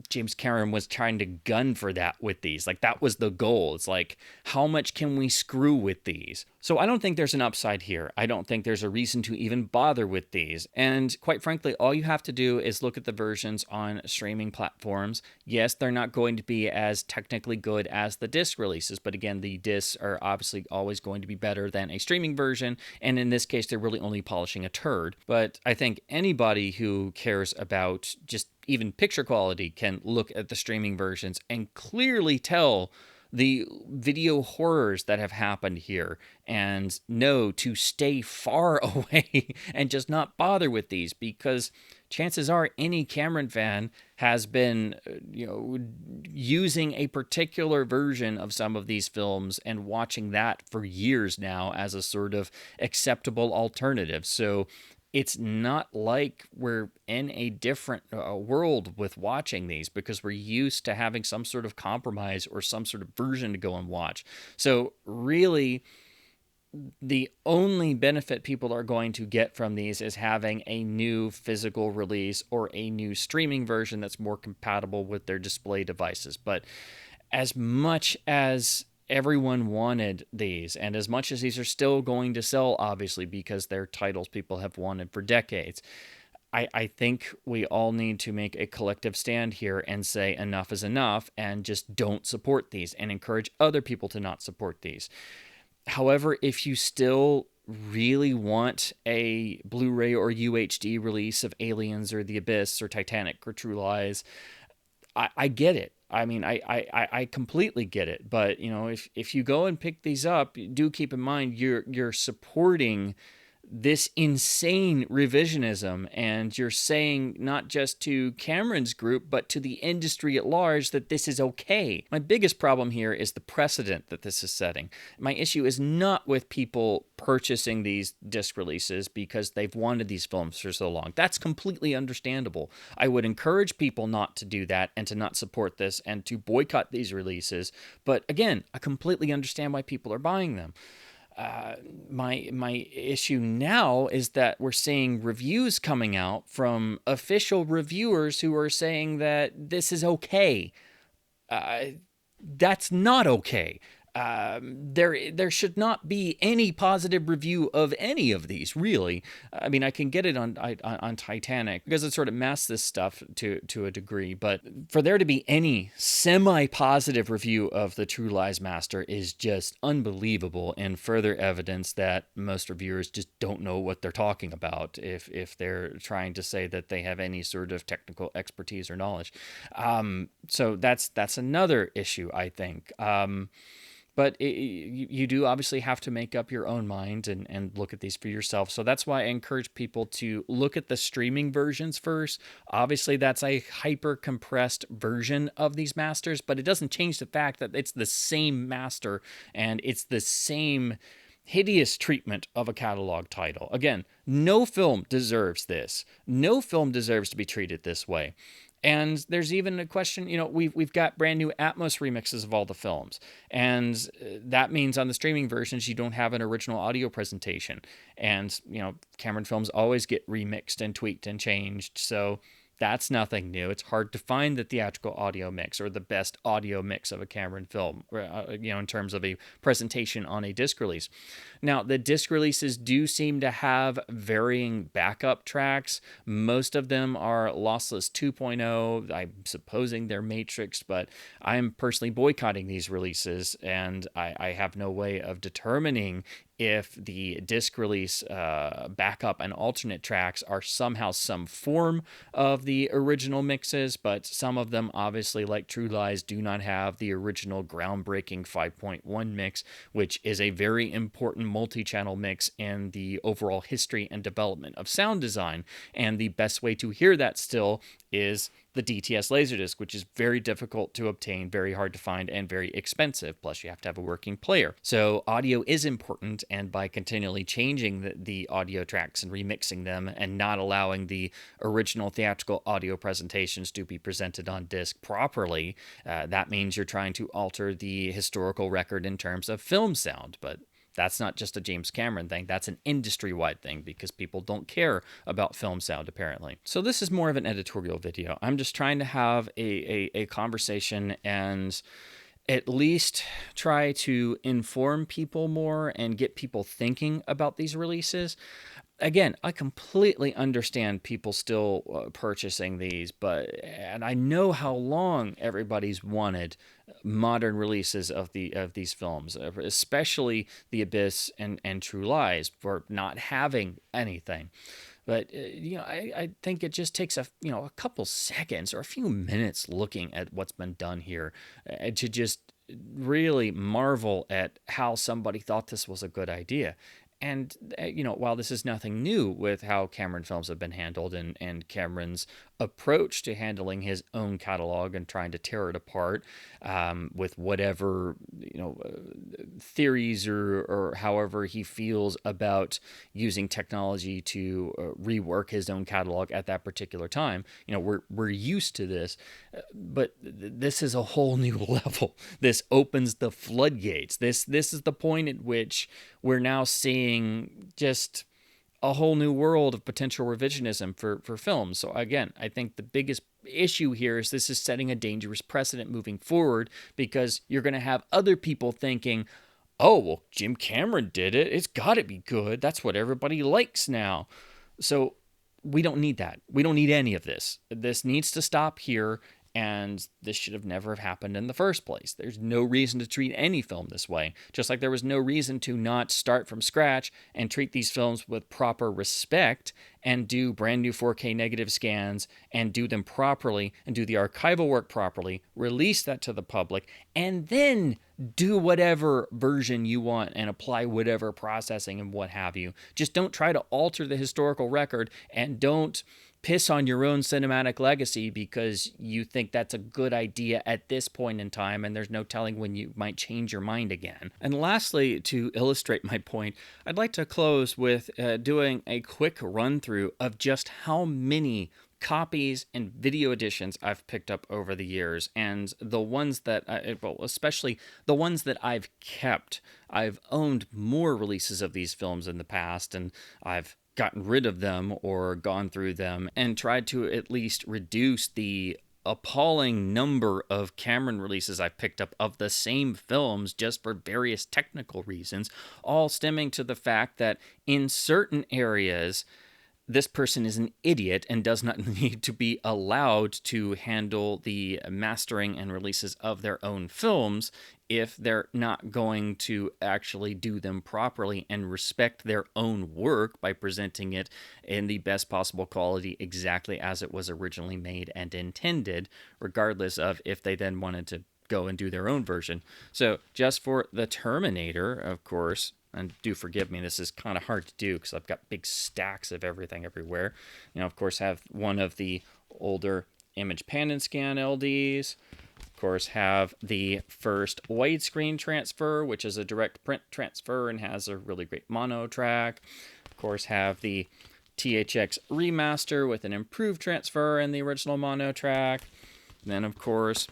James Cameron was trying to gun for that with these. Like, that was the goal. It's like, how much can we screw with these? So I don't think there's an upside here. I don't think there's a reason to even bother with these. And quite frankly, all you have to do is look at the versions on streaming platforms. Yes, they're not going to be as technically good as the disc releases, but again, the discs are obviously always going to be better than a streaming version. And in this case, they're really only polishing a turd. But I think anybody who cares about just even picture quality can look at the streaming versions and clearly tell the video horrors that have happened here and know to stay far away and just not bother with these, because chances are any Cameron fan has been using a particular version of some of these films and watching that for years now as a sort of acceptable alternative. So it's not like we're in a different world with watching these, because we're used to having some sort of compromise or some sort of version to go and watch. So really, the only benefit people are going to get from these is having a new physical release or a new streaming version that's more compatible with their display devices. But as much as everyone wanted these, and as much as these are still going to sell, obviously, because they're titles people have wanted for decades, I think we all need to make a collective stand here and say enough is enough, and just don't support these and encourage other people to not support these. However, if you still really want a Blu-ray or UHD release of Aliens or The Abyss or Titanic or True Lies, I get it. I mean, I completely get it. But, if you go and pick these up, do keep in mind you're supporting this insane revisionism, and you're saying not just to Cameron's group, but to the industry at large that this is okay. My biggest problem here is the precedent that this is setting. My issue is not with people purchasing these disc releases because they've wanted these films for so long. That's completely understandable. I would encourage people not to do that and to not support this and to boycott these releases. But again, I completely understand why people are buying them. My issue now is that we're seeing reviews coming out from official reviewers who are saying that this is okay. That's not okay. There should not be any positive review of any of these, really. I mean, I can get it on Titanic because it sort of masks this stuff to a degree, but for there to be any semi-positive review of the True Lies Master is just unbelievable, and further evidence that most reviewers just don't know what they're talking about if they're trying to say that they have any sort of technical expertise or knowledge. So that's another issue, I think. But you do obviously have to make up your own mind and look at these for yourself. So that's why I encourage people to look at the streaming versions first. Obviously, that's a hyper-compressed version of these masters, but it doesn't change the fact that it's the same master and it's the same hideous treatment of a catalog title. Again, no film deserves this. No film deserves to be treated this way. And there's even a question, we've got brand new Atmos remixes of all the films. And that means on the streaming versions, you don't have an original audio presentation. And, Cameron films always get remixed and tweaked and changed. So that's nothing new. It's hard to find the theatrical audio mix or the best audio mix of a Cameron film, in terms of a presentation on a disc release. Now, the disc releases do seem to have varying backup tracks. Most of them are lossless 2.0. I'm supposing they're matrixed, but I'm personally boycotting these releases, and I have no way of determining if the disc release backup and alternate tracks are somehow some form of the original mixes, but some of them, obviously, like True Lies, do not have the original groundbreaking 5.1 mix, which is a very important multi-channel mix in the overall history and development of sound design. And the best way to hear that still is the DTS Laserdisc, which is very difficult to obtain, very hard to find, and very expensive. Plus, you have to have a working player. So audio is important, and by continually changing the audio tracks and remixing them and not allowing the original theatrical audio presentations to be presented on disc properly, that means you're trying to alter the historical record in terms of film sound. But that's not just a James Cameron thing. That's an industry-wide thing because people don't care about film sound, apparently. So this is more of an editorial video. I'm just trying to have a conversation and at least try to inform people more and get people thinking about these releases. Again, I completely understand people still purchasing these, and I know how long everybody's wanted modern releases of these films, especially The Abyss and True Lies, for not having anything. But I think it just takes a couple seconds or a few minutes looking at what's been done here to just really marvel at how somebody thought this was a good idea. And, while this is nothing new with how Cameron films have been handled and Cameron's approach to handling his own catalog and trying to tear it apart with whatever, theories or however he feels about using technology to rework his own catalog at that particular time. We're used to this, but this is a whole new level. This opens the floodgates. This is the point at which we're now seeing just a whole new world of potential revisionism for films. So again, I think the biggest issue here is this is setting a dangerous precedent moving forward, because you're going to have other people thinking, oh, well, Jim Cameron did it. It's got to be good. That's what everybody likes now. So we don't need that. We don't need any of this. This needs to stop here. And this should have never have happened in the first place. There's no reason to treat any film this way, just like there was no reason to not start from scratch and treat these films with proper respect and do brand new 4K negative scans and do them properly and do the archival work properly, release that to the public, and then do whatever version you want and apply whatever processing and what have you. Just don't try to alter the historical record, and don't piss on your own cinematic legacy because you think that's a good idea at this point in time, and there's no telling when you might change your mind again. And lastly, to illustrate my point, I'd like to close with doing a quick run through of just how many copies and video editions I've picked up over the years, and the ones that, especially the ones that I've kept. I've owned more releases of these films in the past, and I've gotten rid of them or gone through them and tried to at least reduce the appalling number of Cameron releases I've picked up of the same films just for various technical reasons, all stemming to the fact that in certain areas, this person is an idiot and does not need to be allowed to handle the mastering and releases of their own films if they're not going to actually do them properly and respect their own work by presenting it in the best possible quality exactly as it was originally made and intended, regardless of if they then wanted to go and do their own version. So just for The Terminator, of course, and do forgive me, this is kind of hard to do because I've got big stacks of everything everywhere. Of course, have one of the older image pan and scan LDs. Of course, have the first widescreen transfer, which is a direct print transfer and has a really great mono track. Of course, have the THX remaster with an improved transfer and the original mono track. And then, of course,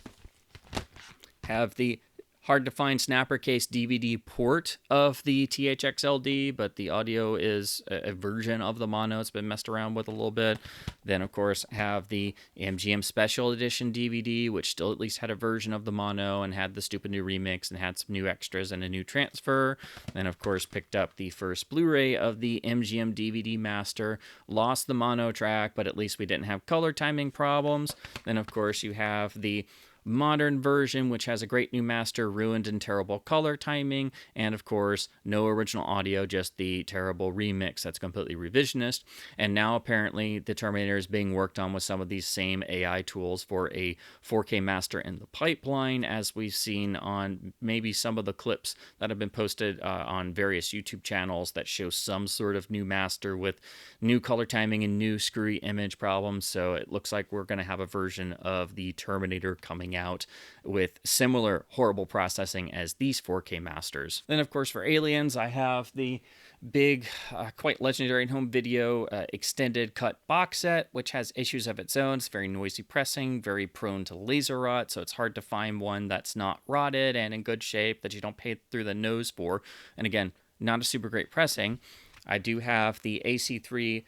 have the hard to find snapper case DVD port of the THX-LD, but the audio is a version of the mono. It's been messed around with a little bit. Then, of course, have the MGM Special Edition DVD, which still at least had a version of the mono and had the stupid new remix and had some new extras and a new transfer. Then, of course, picked up the first Blu-ray of the MGM DVD master, lost the mono track, but at least we didn't have color timing problems. Then, of course, you have the modern version, which has a great new master, ruined and terrible color timing, and of course no original audio, just the terrible remix that's completely revisionist. And now apparently the Terminator is being worked on with some of these same AI tools for a 4K master in the pipeline, as we've seen on maybe some of the clips that have been posted on various YouTube channels that show some sort of new master with new color timing and new screwy image problems. So it looks like we're going to have a version of the Terminator coming out with similar horrible processing as these 4K masters. Then, of course, for Aliens, I have the big, quite legendary home video extended cut box set, which has issues of its own. It's very noisy pressing, very prone to laser rot, so it's hard to find one that's not rotted and in good shape that you don't pay through the nose for. And again, not a super great pressing. I do have the AC3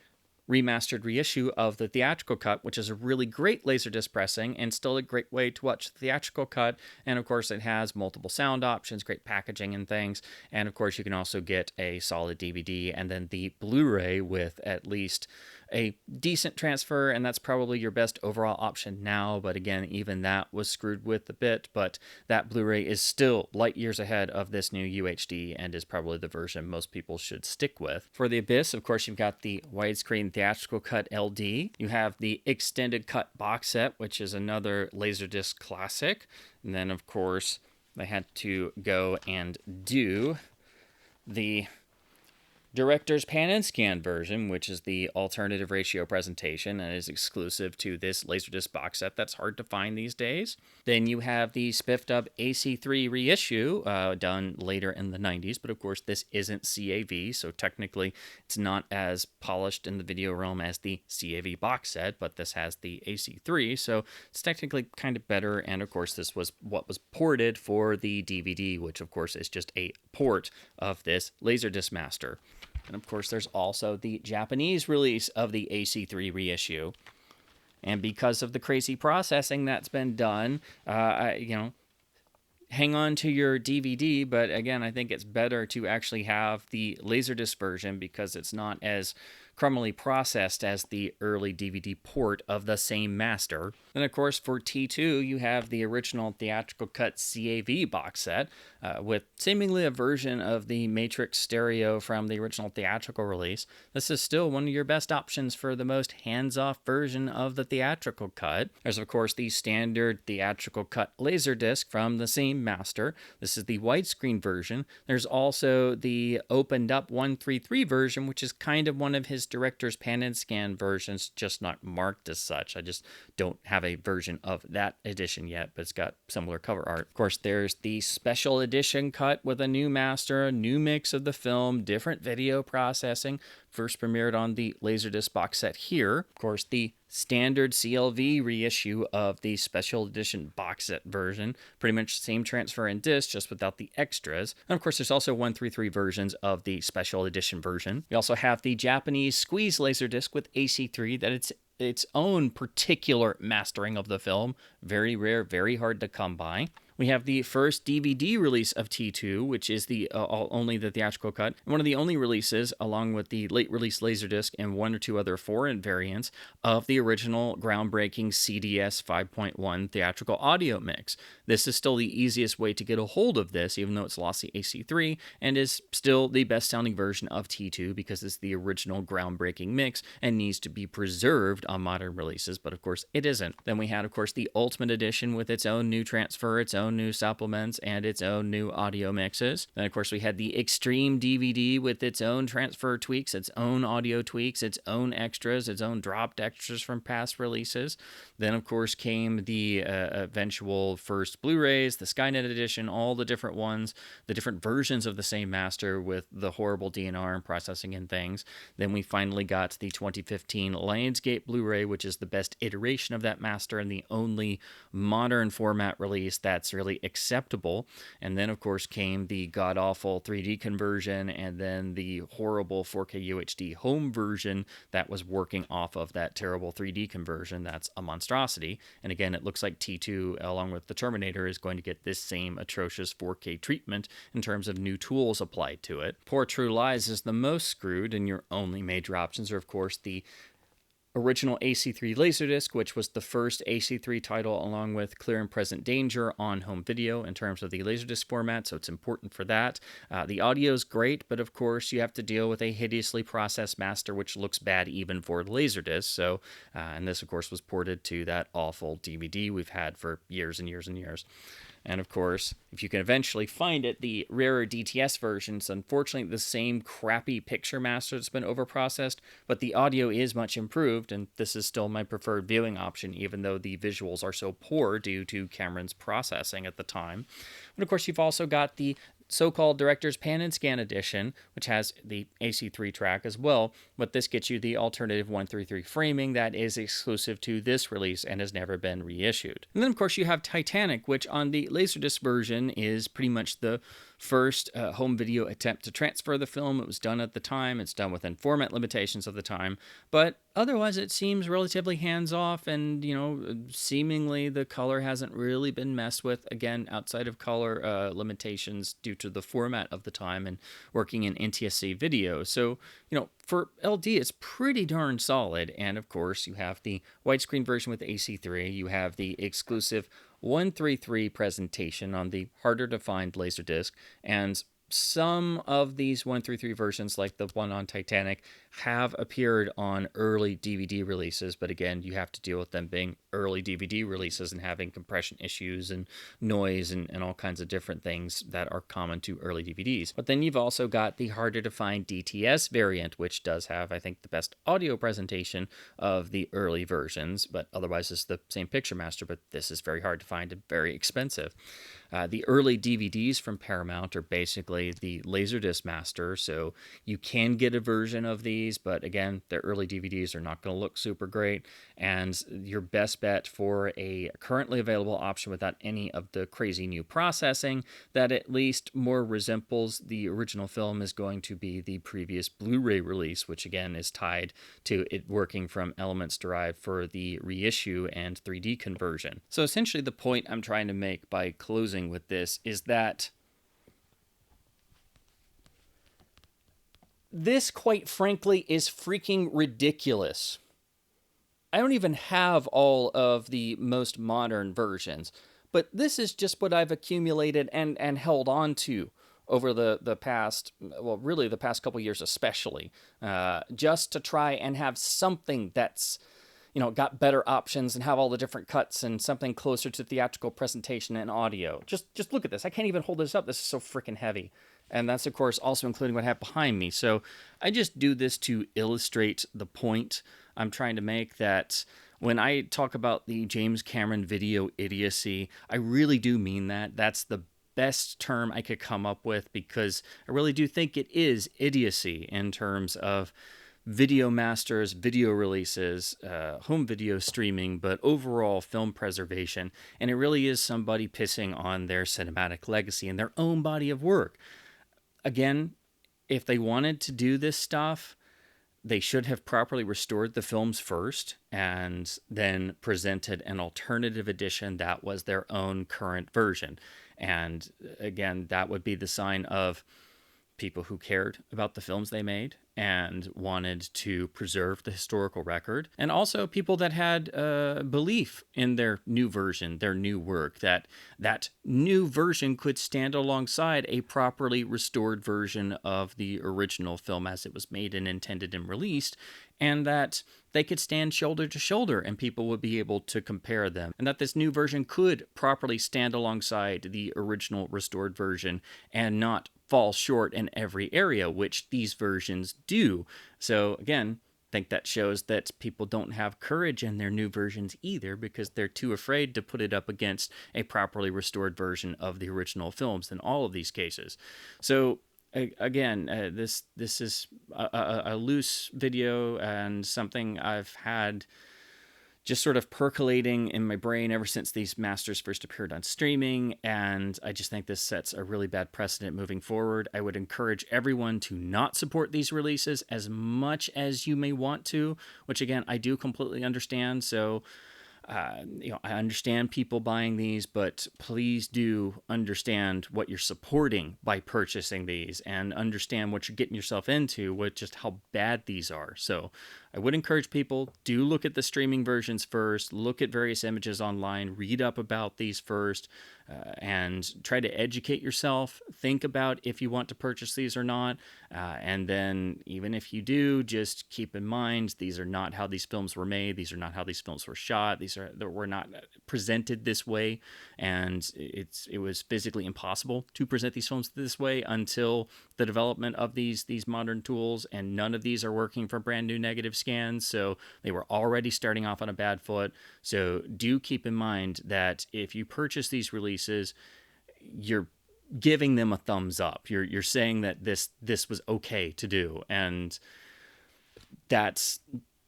remastered reissue of the theatrical cut, which is a really great Laserdisc pressing and still a great way to watch the theatrical cut. And of course, it has multiple sound options, great packaging and things. And of course, you can also get a solid DVD and then the Blu-ray with at least a decent transfer, and that's probably your best overall option now. But again, even that was screwed with a bit, but that Blu-ray is still light years ahead of this new UHD and is probably the version most people should stick with. For the Abyss, of course, you've got the widescreen theatrical cut LD. You have the extended cut box set, which is another Laserdisc classic. And then, of course, they had to go and do the Director's Pan and Scan version, which is the alternative ratio presentation and is exclusive to this Laserdisc box set that's hard to find these days. Then you have the spiffed up AC3 reissue done later in the 90s, but of course this isn't CAV, so technically it's not as polished in the video realm as the CAV box set, but this has the AC3, so it's technically kind of better. And of course this was what was ported for the DVD, which of course is just a port of this Laserdisc master. And of course, there's also the Japanese release of the AC3 reissue. And because of the crazy processing that's been done, hang on to your DVD. But again, I think it's better to actually have the Laserdisc version because it's not as crumbly processed as the early DVD port of the same master. And of course, for T2, you have the original theatrical cut CAV box set with seemingly a version of the Matrix stereo from the original theatrical release. This is still one of your best options for the most hands-off version of the theatrical cut. There's, of course, the standard theatrical cut Laserdisc from the same master. This is the widescreen version. There's also the opened up 133 version, which is kind of one of his director's pan and scan versions, just not marked as such. I just don't have a version of that edition yet, but it's got similar cover art. Of course, there's the special edition cut with a new master, a new mix of the film, different video processing, first premiered on the Laserdisc box set here. Of course, the standard CLV reissue of the special edition box set version, pretty much the same transfer and disc, just without the extras. And of course, there's also 133 versions of the special edition version. We also have the Japanese squeeze Laserdisc with AC3 that it's its own particular mastering of the film. Very rare, very hard to come by. We have the first DVD release of T2, which is the only the theatrical cut, and one of the only releases, along with the late release Laserdisc and one or two other foreign variants, of the original groundbreaking CDS 5.1 theatrical audio mix. This is still the easiest way to get a hold of this, even though it's lost the AC3, and is still the best sounding version of T2 because it's the original groundbreaking mix and needs to be preserved on modern releases, but of course it isn't. Then we had, of course, the Ultimate Edition with its own new transfer, its own own new supplements and its own new audio mixes. Then, of course, we had the Extreme DVD with its own transfer tweaks, its own audio tweaks, its own extras, its own dropped extras from past releases. Then, of course, came the eventual first Blu-rays, the Skynet edition, all the different ones, the different versions of the same master with the horrible DNR and processing and things. Then we finally got the 2015 Lionsgate Blu-ray, which is the best iteration of that master and the only modern format release that's really acceptable. And then, of course, came the god-awful 3D conversion and then the horrible 4K UHD home version that was working off of that terrible 3D conversion. That's a monstrosity. And again, it looks like T2, along with the Terminator, is going to get this same atrocious 4K treatment in terms of new tools applied to it. Poor True Lies is the most screwed, and your only major options are, of course, the original AC3 Laserdisc, which was the first AC3 title along with Clear and Present Danger on home video in terms of the Laserdisc format, so it's important for that. The audio is great, but of course you have to deal with a hideously processed master, which looks bad even for the Laserdisc. So, and this, of course, was ported to that awful DVD we've had for years and years and years. And of course, if you can eventually find it, the rarer DTS version's unfortunately the same crappy picture master that's been overprocessed, but the audio is much improved, and this is still my preferred viewing option, even though the visuals are so poor due to Cameron's processing at the time. But of course, you've also got the so-called Director's Pan and Scan Edition, which has the AC3 track as well, but this gets you the alternative 133 framing that is exclusive to this release and has never been reissued. And then, of course, you have Titanic, which on the Laserdisc version is pretty much the first home video attempt to transfer the film. It was done at the time. It's done within format limitations of the time, but otherwise it seems relatively hands-off, and, you know, seemingly the color hasn't really been messed with, again, outside of color limitations due to the format of the time and working in NTSC video. So, you know, for LD, it's pretty darn solid. And of course, you have the widescreen version with AC3. You have the exclusive 133 presentation on the harder to find Laserdisc, and some of these 133 versions, like the one on Titanic, have appeared on early DVD releases, but again, you have to deal with them being early DVD releases and having compression issues and noise and all kinds of different things that are common to early DVDs. But then you've also got the harder to find DTS variant, which does have, I think, the best audio presentation of the early versions, but otherwise it's the same picture master, but this is very hard to find and very expensive. The early DVDs from Paramount are basically the Laserdisc master, so you can get a version of these, but again, their early DVDs are not going to look super great, and your best bet for a currently available option without any of the crazy new processing that at least more resembles the original film is going to be the previous Blu-ray release, which again is tied to it working from elements derived for the reissue and 3D conversion. So essentially the point I'm trying to make by closing with this is that this, quite frankly, is freaking ridiculous. I don't even have all of the most modern versions, but this is just what I've accumulated and held on to over the past, well, really the past couple years especially, just to try and have something that's, you know, got better options and have all the different cuts and something closer to theatrical presentation and audio. Just look at this. I can't even hold this up. This is so freaking heavy. And that's, of course, also including what I have behind me. So I just do this to illustrate the point I'm trying to make, that when I talk about the James Cameron video idiocy, I really do mean that. That's the best term I could come up with, because I really do think it is idiocy in terms of video masters, video releases, home video streaming, but overall film preservation. And it really is somebody pissing on their cinematic legacy and their own body of work. Again, if they wanted to do this stuff, they should have properly restored the films first and then presented an alternative edition that was their own current version. And again, that would be the sign of people who cared about the films they made and wanted to preserve the historical record, and also people that had belief in their new version, their new work, that new version could stand alongside a properly restored version of the original film as it was made and intended and released, and that they could stand shoulder to shoulder and people would be able to compare them, and that this new version could properly stand alongside the original restored version and not fall short in every area, which these versions do. So again, I think that shows that people don't have courage in their new versions either, because they're too afraid to put it up against a properly restored version of the original films in all of these cases. So again, this is a loose video and something I've had just sort of percolating in my brain ever since these masters first appeared on streaming, and I just think this sets a really bad precedent moving forward. I would encourage everyone to not support these releases as much as you may want to, which again, I do completely understand. So I understand people buying these, but please do understand what you're supporting by purchasing these, and understand what you're getting yourself into with just how bad these are. So I would encourage people, do look at the streaming versions first, look at various images online, read up about these first, and try to educate yourself. Think about if you want to purchase these or not. And then even if you do, just keep in mind, these are not how these films were made. These are not how these films were shot. These were not presented this way. And it was physically impossible to present these films this way until the development of these modern tools. And none of these are working for brand new negative scans. So they were already starting off on a bad foot. So do keep in mind that if you purchase these releases, you're giving them a thumbs up. You're saying that this was okay to do, and that's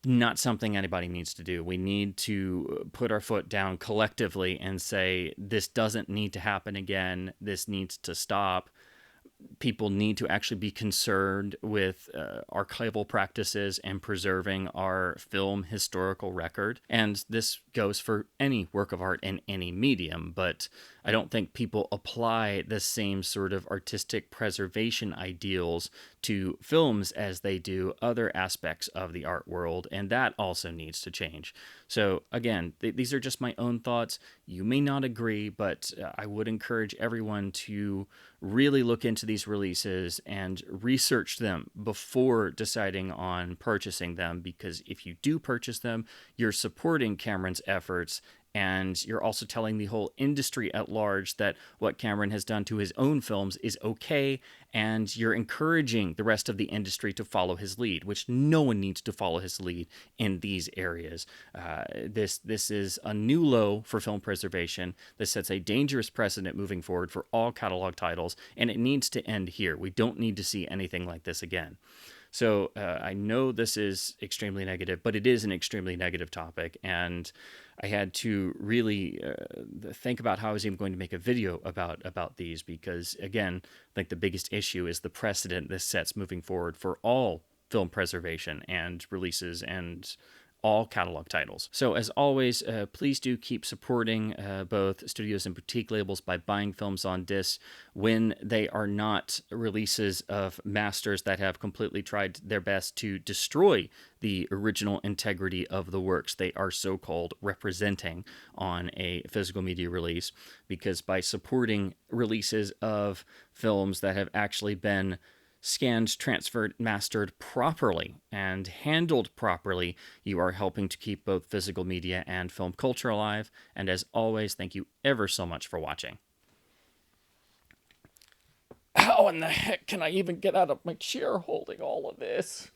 not something anybody needs to do. We need to put our foot down collectively and say, this doesn't need to happen again. This needs to stop. People need to actually be concerned with archival practices and preserving our film historical record. And this goes for any work of art in any medium, but I don't think people apply the same sort of artistic preservation ideals to films as they do other aspects of the art world, and that also needs to change. So again, these are just my own thoughts. You may not agree, but I would encourage everyone to really look into these releases and research them before deciding on purchasing them, because if you do purchase them, you're supporting Cameron's efforts, and you're also telling the whole industry at large that what Cameron has done to his own films is okay, and you're encouraging the rest of the industry to follow his lead, which no one needs to follow his lead in these areas. This is a new low for film preservation. This sets a dangerous precedent moving forward for all catalog titles, and it needs to end here. We don't need to see anything like this again. So I know this is extremely negative, but it is an extremely negative topic, and I had to really think about how I was even going to make a video about these, because again, I think the biggest issue is the precedent this sets moving forward for all film preservation and releases and all catalog titles. So as always, please do keep supporting both studios and boutique labels by buying films on disc when they are not releases of masters that have completely tried their best to destroy the original integrity of the works they are so-called representing on a physical media release. Because by supporting releases of films that have actually been scanned, transferred, mastered properly, and handled properly, you are helping to keep both physical media and film culture alive. And as always, thank you ever so much for watching. How in the heck can I even get out of my chair holding all of this?